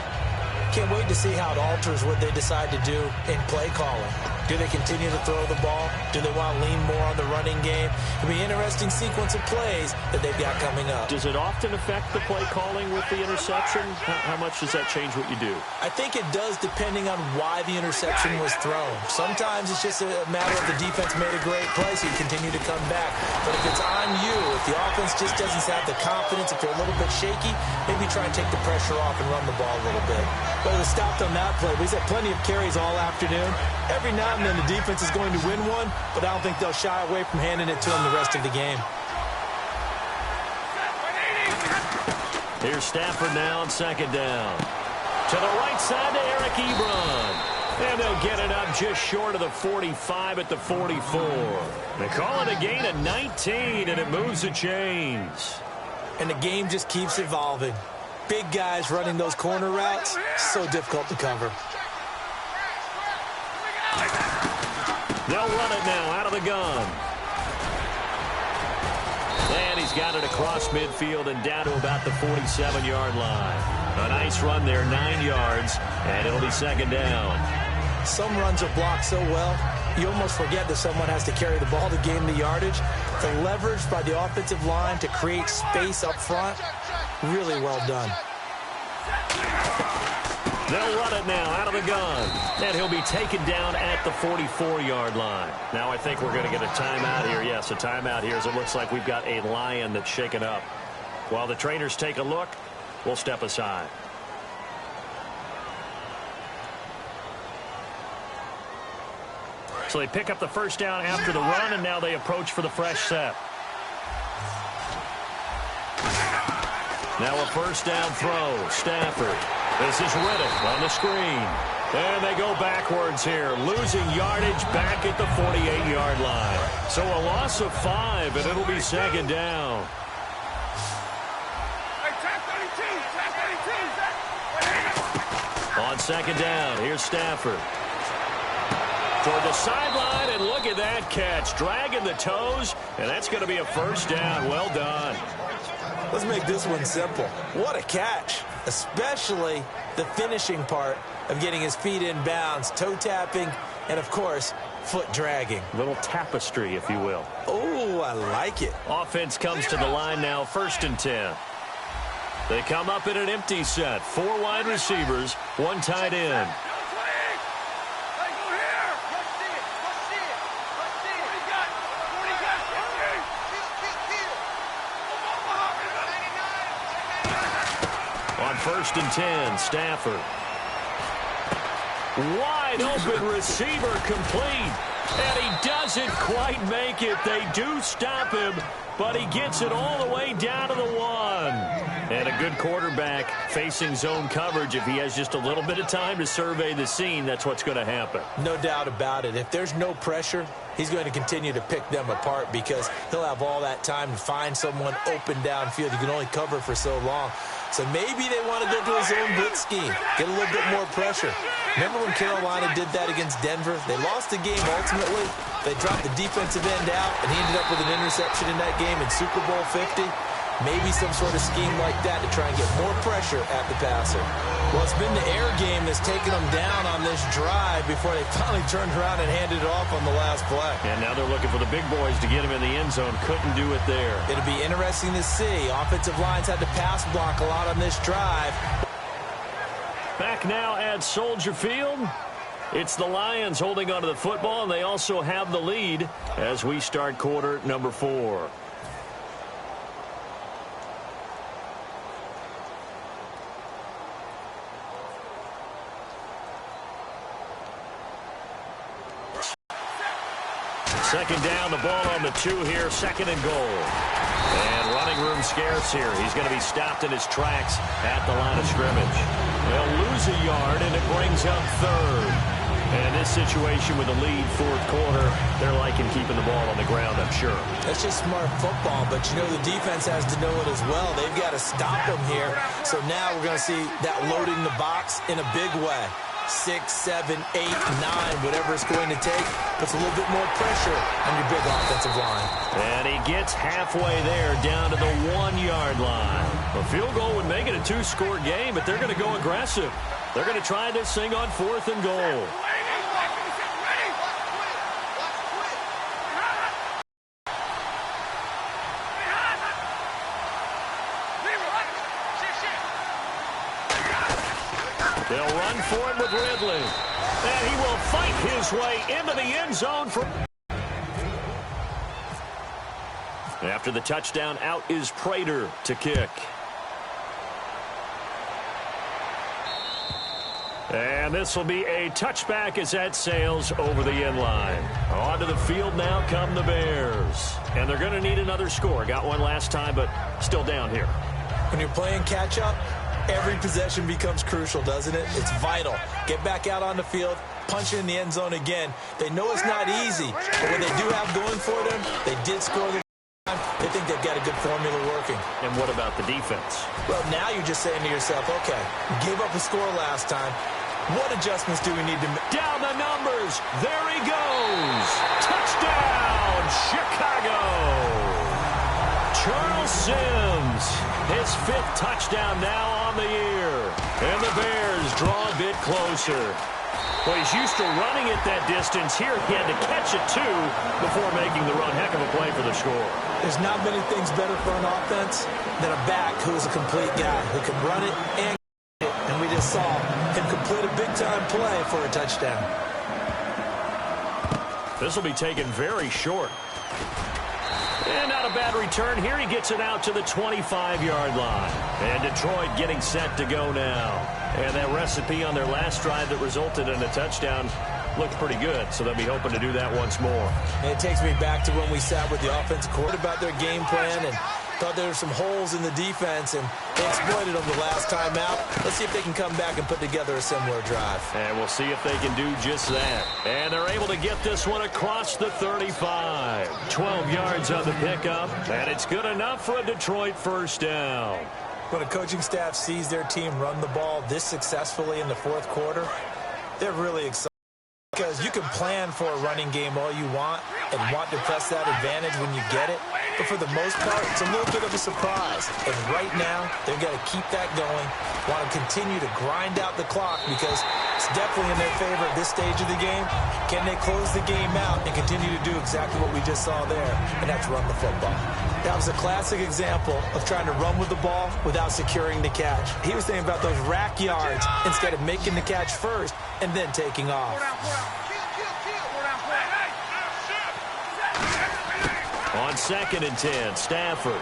Can't wait to see how it alters what they decide to do in play calling. Do they continue to throw the ball? Do they want to lean more on the running game? It'll be an interesting sequence of plays that they've got coming up. Does it often affect the play calling with the interception? How much does that change what you do? I think it does depending on why the interception was thrown. Sometimes it's just a matter of the defense made a great play, so you continue to come back. But if it's on you, if the offense just doesn't have the confidence, if they're a little bit shaky, maybe try and take the pressure off and run the ball a little bit. But it was stopped on that play. He's had plenty of carries all afternoon. Every now and then the defense is going to win one, but I don't think they'll shy away from handing it to him the rest of the game. Here's Stafford now on second down. To the right side to Eric Ebron. And they'll get it up just short of the 45 at the 44. They call it a gain of 19, and it moves the chains. And the game just keeps evolving. Big guys running those corner routes, so difficult to cover. They'll run it now out of the gun. And he's got it across midfield and down to about the 47-yard line. A nice run there, 9 yards, and it'll be second down. Some runs are blocked so well, you almost forget that someone has to carry the ball to gain the yardage. The leverage by the offensive line to create space up front, really well done. They'll run it now out of the gun. And he'll be taken down at the 44-yard line. Now I think we're going to get a timeout here. Yes, a timeout here as it looks like we've got a Lion that's shaken up. While the trainers take a look, we'll step aside. So they pick up the first down after the run, and now they approach for the fresh set. Now a first down throw. Stafford. This is Riddick on the screen. And they go backwards here, losing yardage back at the 48-yard line. So a loss of 5, and it'll be second down. On second down, here's Stafford. Toward the sideline, and look at that catch. Dragging the toes, and that's going to be a first down. Well done. Let's make this one simple. What a catch, especially the finishing part of getting his feet in bounds, toe tapping, and, of course, foot dragging. Little tapestry, if you will. Oh, I like it. Offense comes to the line now, 1st and 10. They come up in an empty set. 4 wide receivers, 1 tight end. On 1st and 10, Stafford. Wide open receiver complete. And he doesn't quite make it. They do stop him, but he gets it all the way down to the 1. And a good quarterback facing zone coverage. If he has just a little bit of time to survey the scene, that's what's going to happen. No doubt about it. If there's no pressure, he's going to continue to pick them apart because he'll have all that time to find someone open downfield. You can only cover for so long. So maybe they want to go to a zone blitz scheme, get a little bit more pressure. Remember when Carolina did that against Denver? They lost the game ultimately. They dropped the defensive end out, and he ended up with an interception in that game in Super Bowl 50. Maybe some sort of scheme like that to try and get more pressure at the passer. Well, it's been the air game that's taken them down on this drive before they finally turned around and handed it off on the last play. And now they're looking for the big boys to get him in the end zone. Couldn't do it there. It'll be interesting to see. Offensive lines had to pass block a lot on this drive. Back now at Soldier Field. It's the Lions holding onto the football, and they also have the lead as we start quarter number 4. Second down, the ball on the 2 here, second and goal. And running room scarce here. He's going to be stopped in his tracks at the line of scrimmage. They'll lose a yard, and it brings up third. And this situation with the lead, fourth quarter, they're liking keeping the ball on the ground, I'm sure. That's just smart football, but you know the defense has to know it as well. They've got to stop them here. So now we're going to see that loading the box in a big way. 6, 7, 8, 9, whatever it's going to take, puts a little bit more pressure on your big offensive line. And he gets halfway there down to the 1-yard line. A field goal would make it a 2-score game, but they're going to go aggressive. They're going to try this thing on 4th and goal. They'll run for it with Ridley. And he will fight his way into the end zone. After the touchdown, out is Prater to kick. And this will be a touchback as that sails over the end line. Onto the field now come the Bears. And they're going to need another score. Got one last time, but still down here. When you're playing catch-up, every possession becomes crucial, doesn't it? It's vital. Get back out on the field, punch it in the end zone again. They know it's not easy, but what they do have going for them, they did score the time. They think they've got a good formula working. And what about the defense? Well, now you're just saying to yourself, okay, we gave up a score last time. What adjustments do we need to make? Down the numbers. There he goes. Touchdown, Chicago. Charles Sims, his 5th touchdown now on the year. And the Bears draw a bit closer. Well, he's used to running it that distance. Here he had to catch it, too, before making the run. Heck of a play for the score. There's not many things better for an offense than a back who is a complete guy, who can run it and get it. And we just saw him complete a big-time play for a touchdown. This will be taken very short. And not a bad return here. He gets it out to the 25-yard line. And Detroit getting set to go now. And that recipe on their last drive that resulted in a touchdown looked pretty good. So they'll be hoping to do that once more. And it takes me back to when we sat with the offensive coordinator about their game plan and thought there were some holes in the defense, and they exploited them the last time out. Let's see if they can come back and put together a similar drive. And we'll see if they can do just that. And they're able to get this one across the 35. 12 yards on the pickup, and it's good enough for a Detroit first down. When a coaching staff sees their team run the ball this successfully in the fourth quarter, they're really excited. Because you can plan for a running game all you want and want to press that advantage when you get it. But for the most part, it's a little bit of a surprise. And right now, they've got to keep that going, want to continue to grind out the clock because it's definitely in their favor at this stage of the game. Can they close the game out and continue to do exactly what we just saw there? And that's run the football. That was a classic example of trying to run with the ball without securing the catch. He was thinking about those rack yards instead of making the catch first and then taking off. On 2nd and 10, Stafford.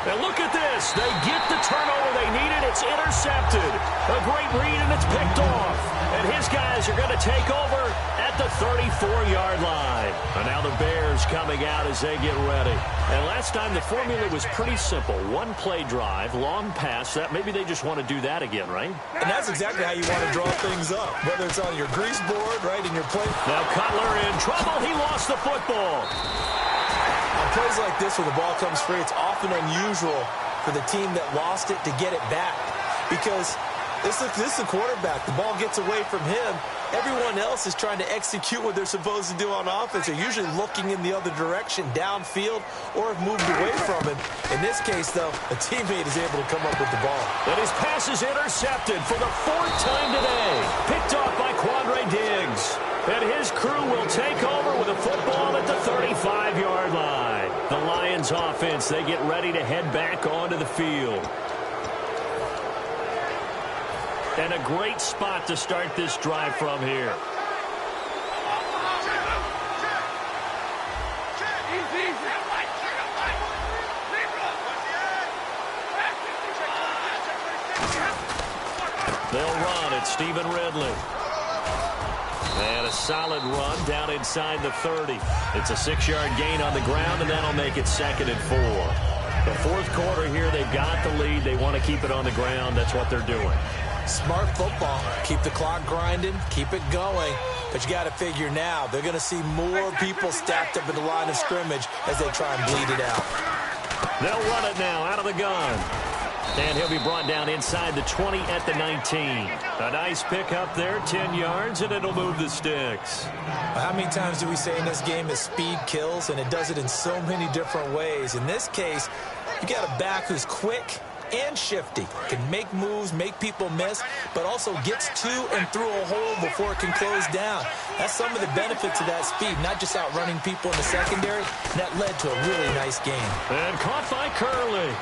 Now look at this. They get the turnover they needed. It's intercepted. A great read, and it's picked off. And his guys are going to take over at the 34-yard line. And now the Bears coming out as they get ready. And last time the formula was pretty simple. One play drive, long pass. That maybe they just want to do that again, right? And that's exactly how you want to draw things up. Whether it's on your grease board, right, in your play. Now Cutler in trouble. He lost the football. On plays like this where the ball comes free, it's often unusual for the team that lost it to get it back. Because this is a quarterback. The ball gets away from him, everyone else is trying to execute what they're supposed to do on offense. They're usually looking in the other direction, downfield, or have moved away from him. In this case, though, a teammate is able to come up with the ball. And his pass is intercepted for the 4th time today. Picked off by Quandre Diggs. And his crew will take over with a football at the 35-yard line. The Lions offense, they get ready to head back onto the field. And a great spot to start this drive from here. They'll run at Stephen Ridley. And a solid run down inside the 30. It's a 6-yard gain on the ground, and that'll make it 2nd and 4. The 4th quarter here, they've got the lead. They want to keep it on the ground. That's what they're doing. Smart football. Keep the clock grinding. Keep it going. But you got to figure now, they're going to see more people stacked up at the line of scrimmage as they try and bleed it out. They'll run it now out of the gun. And he'll be brought down inside the 20 at the 19. A nice pick up there, 10 yards, and it'll move the sticks. How many times do we say in this game that speed kills, and it does it in so many different ways? In this case, you got a back who's quick and shifty, can make moves, make people miss, but also gets to and through a hole before it can close down. That's some of the benefits of that speed, not just outrunning people in the secondary. And that led to a really nice game. And caught by Curley.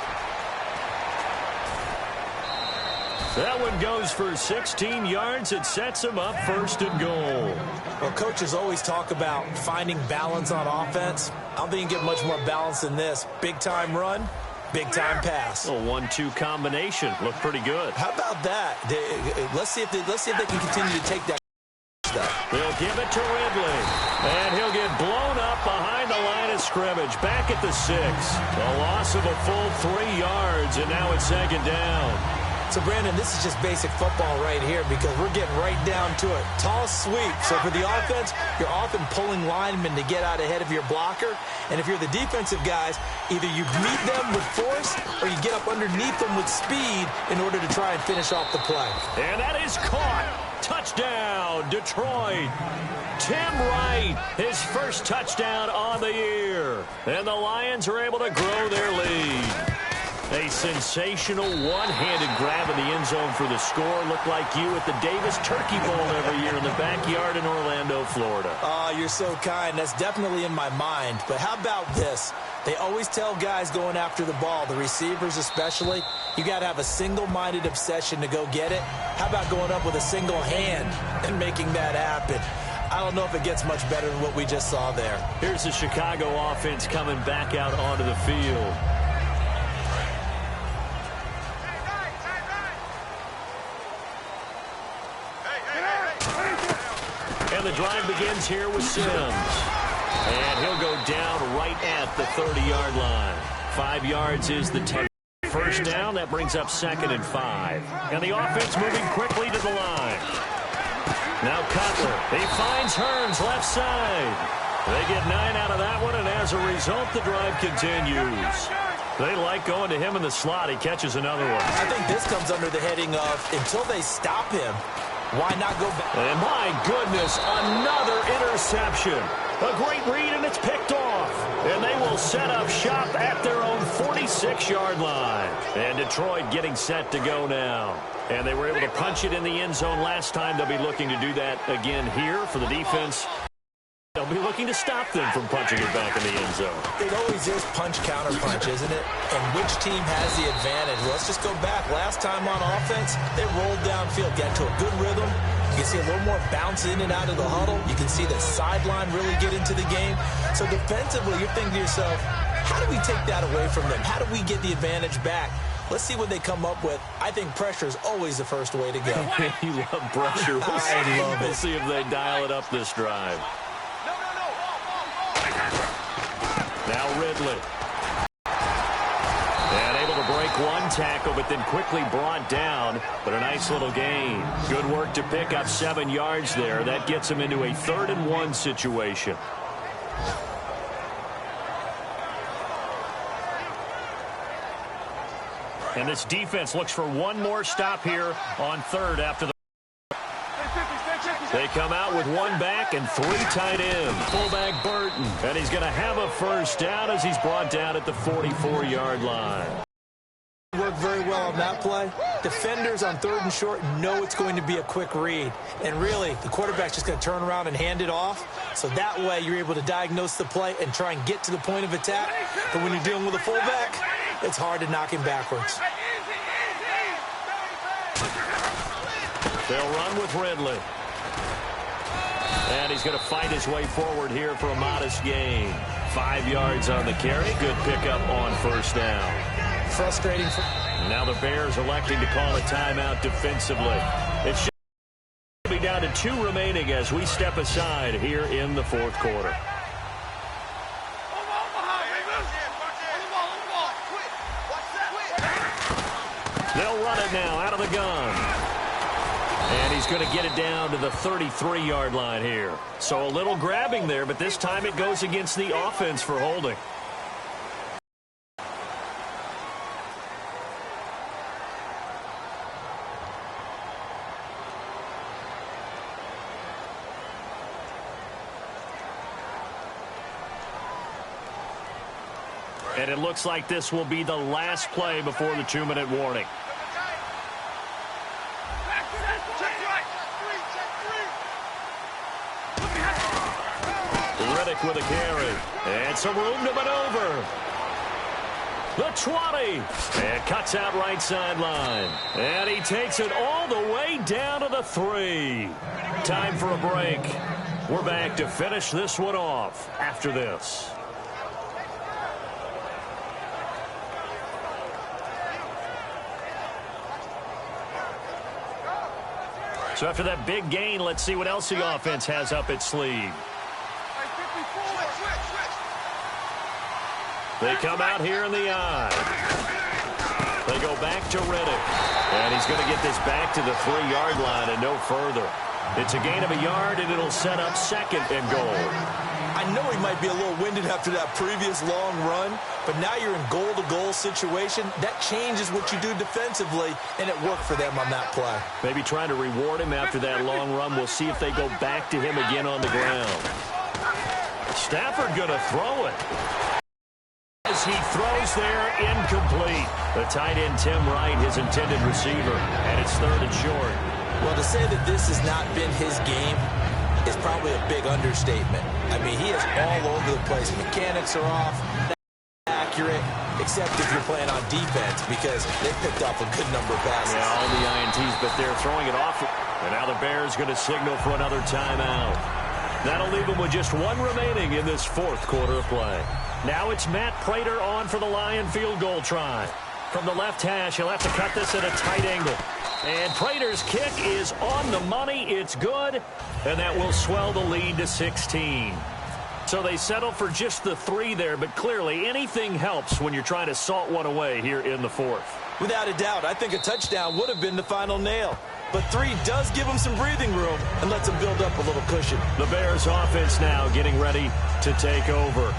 That one goes for 16 yards. It sets him up 1st and goal. Well, coaches always talk about finding balance on offense. I don't think you get much more balance than this. Big-time run, big-time pass. A 1-2 combination. Looked pretty good. How about that? Let's see if they can continue to take that stuff. They'll give it to Ridley. And he'll get blown up behind the line of scrimmage. Back at the 6. A loss of a full 3 yards, and now it's 2nd down. So, Brandon, this is just basic football right here because we're getting right down to it. Toss sweep. So for the offense, you're often pulling linemen to get out ahead of your blocker. And if you're the defensive guys, either you meet them with force or you get up underneath them with speed in order to try and finish off the play. And that is caught. Touchdown, Detroit. Tim Wright, his first touchdown on the year. And the Lions are able to grow their lead. A sensational one-handed grab in the end zone for the score. Looked like you at the Davis Turkey Bowl every year in the backyard in Orlando, Florida. Oh, you're so kind. That's definitely in my mind. But how about this? They always tell guys going after the ball, the receivers especially, you got to have a single-minded obsession to go get it. How about going up with a single hand and making that happen? I don't know if it gets much better than what we just saw there. Here's the Chicago offense coming back out onto the field. And the drive begins here with Sims. And he'll go down right at the 30-yard line. 5 yards is the 10. First down, that brings up 2nd and 5. And the offense moving quickly to the line. Now Cutler. He finds Hearns left side. They get 9 out of that one, and as a result, the drive continues. They like going to him in the slot. He catches another one. I think this comes under the heading of until they stop him, why not go back? And my goodness, another interception. A great read, and it's picked off. And they will set up shop at their own 46-yard line. And Detroit getting set to go now. And they were able to punch it in the end zone last time. They'll be looking to do that again here for the defense. They'll be looking to stop them from punching it back in the end zone. It always is punch-counter-punch, isn't it? And which team has the advantage? Well, let's just go back. Last time on offense, they rolled downfield, got to a good rhythm. You can see a little more bounce in and out of the huddle. You can see the sideline really get into the game. So defensively, you're thinking to yourself, how do we take that away from them? How do we get the advantage back? Let's see what they come up with. I think pressure is always the first way to go. You love pressure. I love it. We'll see if they dial it up this drive. Now Ridley. And able to break one tackle, but then quickly brought down. But a nice little gain. Good work to pick up 7 yards there. That gets him into a 3rd and 1 situation. And this defense looks for one more stop here on 3rd after the... They come out with one back and three tight ends. Fullback Burton. And he's going to have a first down as he's brought down at the 44-yard line. Worked very well on that play. Defenders on 3rd and short know it's going to be a quick read. And really, the quarterback's just going to turn around and hand it off. So that way, you're able to diagnose the play and try and get to the point of attack. But when you're dealing with a fullback, it's hard to knock him backwards. They'll run with Ridley. And he's going to fight his way forward here for a modest gain. 5 yards on the carry. Good pickup on first down. Frustrating. Now the Bears electing to call a timeout defensively. It should be down to 2 remaining as we step aside here in the 4th quarter. They'll run it now out of the gun. And he's going to get it down to the 33-yard line here. So a little grabbing there, but this time it goes against the offense for holding. And it looks like this will be the last play before the 2-minute warning. Riddick with a carry. And some room to maneuver. The 20. And cuts out right sideline. And he takes it all the way down to the 3. Time for a break. We're back to finish this one off after this. So after that big gain, let's see what else the offense has up its sleeve. They come out here in the eye. They go back to Riddick. And he's going to get this back to the 3-yard line and no further. It's a gain of a yard, and it'll set up 2nd and goal. I know he might be a little winded after that previous long run, but now you're in goal-to-goal situation. That changes what you do defensively, and it worked for them on that play. Maybe trying to reward him after that long run. We'll see if they go back to him again on the ground. Stafford going to throw it. As he throws there, incomplete. The tight end, Tim Wright, his intended receiver, and it's 3rd and short. Well, to say that this has not been his game is probably a big understatement. I mean, he is all over the place. Mechanics are off, accurate, except if you're playing on defense because they picked off a good number of passes. Yeah, all the INTs, but they're throwing it off. And now the Bears going to signal for another timeout. That'll leave them with just 1 remaining in this 4th quarter of play. Now it's Matt Prater on for the Lion field goal try. From the left hash, he'll have to cut this at a tight angle. And Prater's kick is on the money. It's good. And that will swell the lead to 16. So they settle for just the 3 there, but clearly anything helps when you're trying to salt one away here in the 4th. Without a doubt, I think a touchdown would have been the final nail. But 3 does give them some breathing room and lets them build up a little cushion. The Bears offense now getting ready to take over.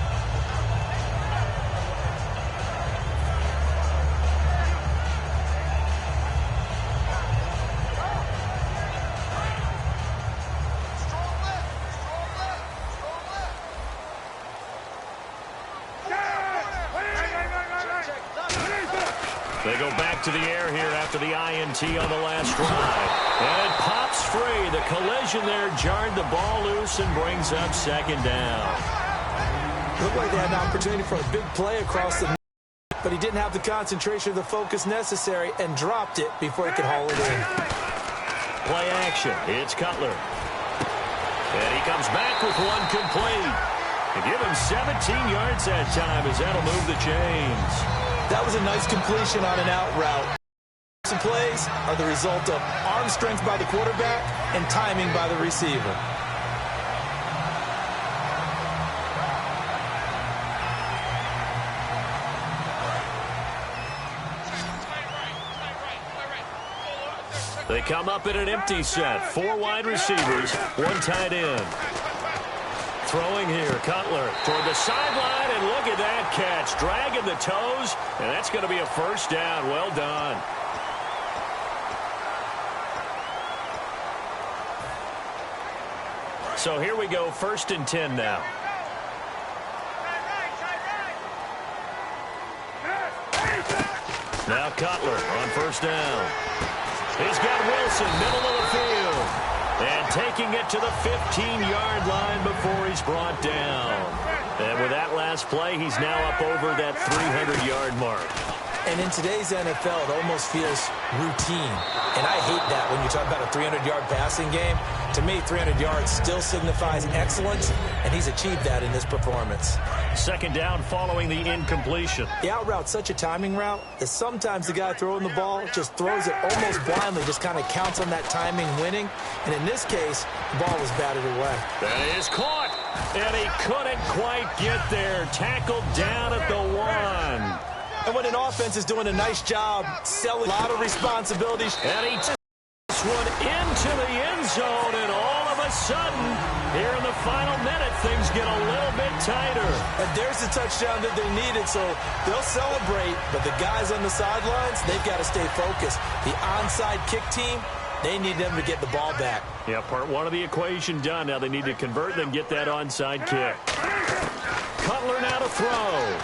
They go back to the air here after the INT on the last drive. And it pops free. The collision there jarred the ball loose and brings up 2nd down. Looked like they had an opportunity for a big play across the net, but he didn't have the concentration or the focus necessary and dropped it before he could haul it in. Play action. It's Cutler. And he comes back with one complete. And give him 17 yards that time as that'll move the chains. That was a nice completion on an out route. Some plays are the result of arm strength by the quarterback and timing by the receiver. They come up in an empty set. 4 wide receivers, 1 tight end. Throwing here, Cutler toward the sideline, and look at that catch. Dragging the toes, and that's going to be a first down. Well done. So here we go, 1st and 10 now. Now Cutler on 1st down. He's got Wilson, middle of the field. And taking it to the 15-yard line before he's brought down. And with that last play, he's now up over that 300-yard mark. And in today's NFL, it almost feels routine. And I hate that when you talk about a 300-yard passing game. To me, 300 yards still signifies excellence, and he's achieved that in this performance. 2nd down following the incompletion. The out route's such a timing route that sometimes the guy throwing the ball just throws it almost blindly, just kind of counts on that timing winning. And in this case, the ball was batted away. That is caught, and he couldn't quite get there. Tackled down at the 1. And when an offense is doing a nice job selling a lot of responsibilities. And he took this one into the end zone, and all of a sudden, here in the final minute, things get a little bit tighter. And there's the touchdown that they needed, so they'll celebrate. But the guys on the sidelines, they've got to stay focused. The onside kick team, they need them to get the ball back. Yeah, part 1 of the equation done. Now they need to convert and get that onside kick. Cutler now to throw.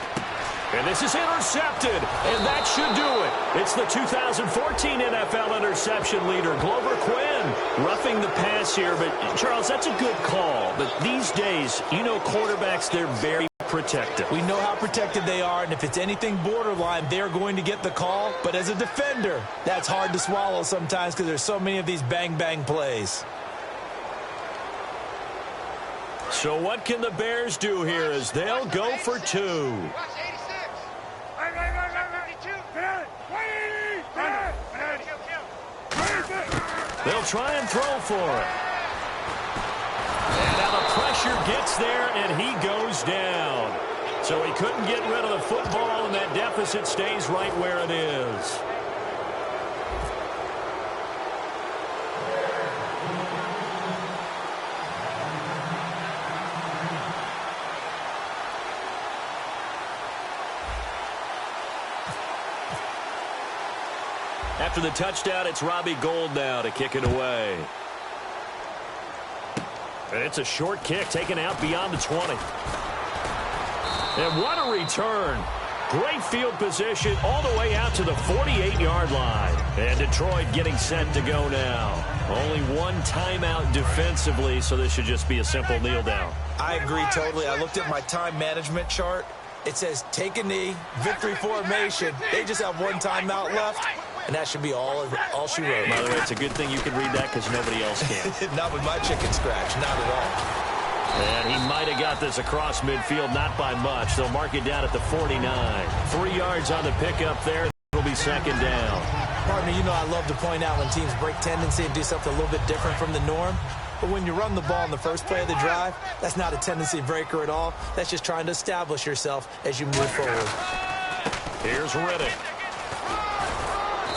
And this is intercepted, and that should do it. It's the 2014 NFL interception leader, Glover Quinn, roughing the pass here. But, Charles, that's a good call. But these days, you know quarterbacks, they're very protective. We know how protected they are, and if it's anything borderline, they're going to get the call. But as a defender, that's hard to swallow sometimes because there's so many of these bang-bang plays. So what can the Bears do here as they'll go for 2? They'll try and throw for it. And now the pressure gets there, and he goes down. So he couldn't get rid of the football, and that deficit stays right where it is. After the touchdown, it's Robbie Gould now to kick it away. And it's a short kick taken out beyond the 20. And what a return. Great field position all the way out to the 48-yard line. And Detroit getting set to go now. Only one timeout defensively, so this should just be a simple kneel down. I agree totally. I looked at my time management chart. It says take a knee, victory formation. They just have one timeout left. And that should be all she wrote. By the way, it's a good thing you can read that because nobody else can. Not with my chicken scratch. Not at all. And he might have got this across midfield, not by much. They'll mark it down at the 49. 3 yards on the pickup there. It'll be 2nd down. Partner, you know I love to point out when teams break tendency and do something a little bit different from the norm. But when you run the ball in the first play of the drive, that's not a tendency breaker at all. That's just trying to establish yourself as you move forward. Here's Riddick.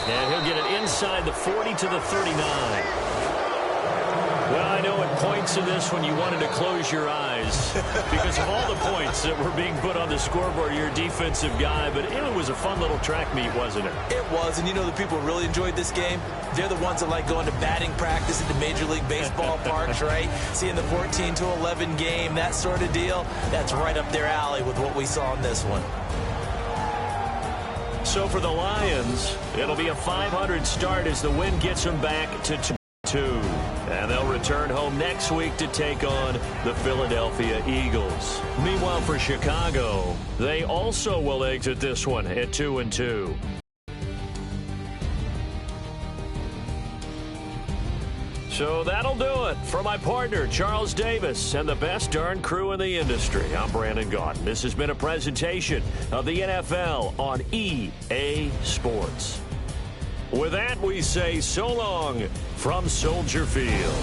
And he'll get it inside the 40 to the 39. Well, I know at points in this when you wanted to close your eyes because of all the points that were being put on the scoreboard. You're a defensive guy, but it was a fun little track meet, wasn't it? It was, and you know the people who really enjoyed this game? They're the ones that like going to batting practice at the Major League Baseball parks, right? Seeing the 14-11 game, that sort of deal. That's right up their alley with what we saw in this one. So for the Lions, it'll be a 500 start as the win gets them back to 2. And they'll return home next week to take on the Philadelphia Eagles. Meanwhile, for Chicago, they also will exit this one at 2-2. So that'll do it for my partner, Charles Davis, and the best darn crew in the industry. I'm Brandon Gaudin. This has been a presentation of the NFL on EA Sports. With that, we say so long from Soldier Field.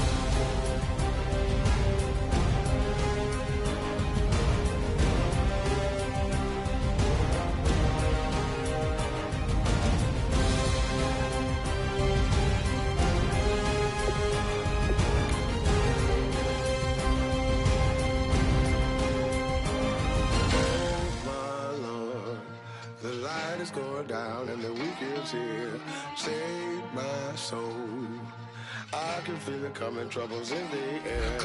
Down and the weekend's here. Save my soul. I can feel it coming, troubles in the air.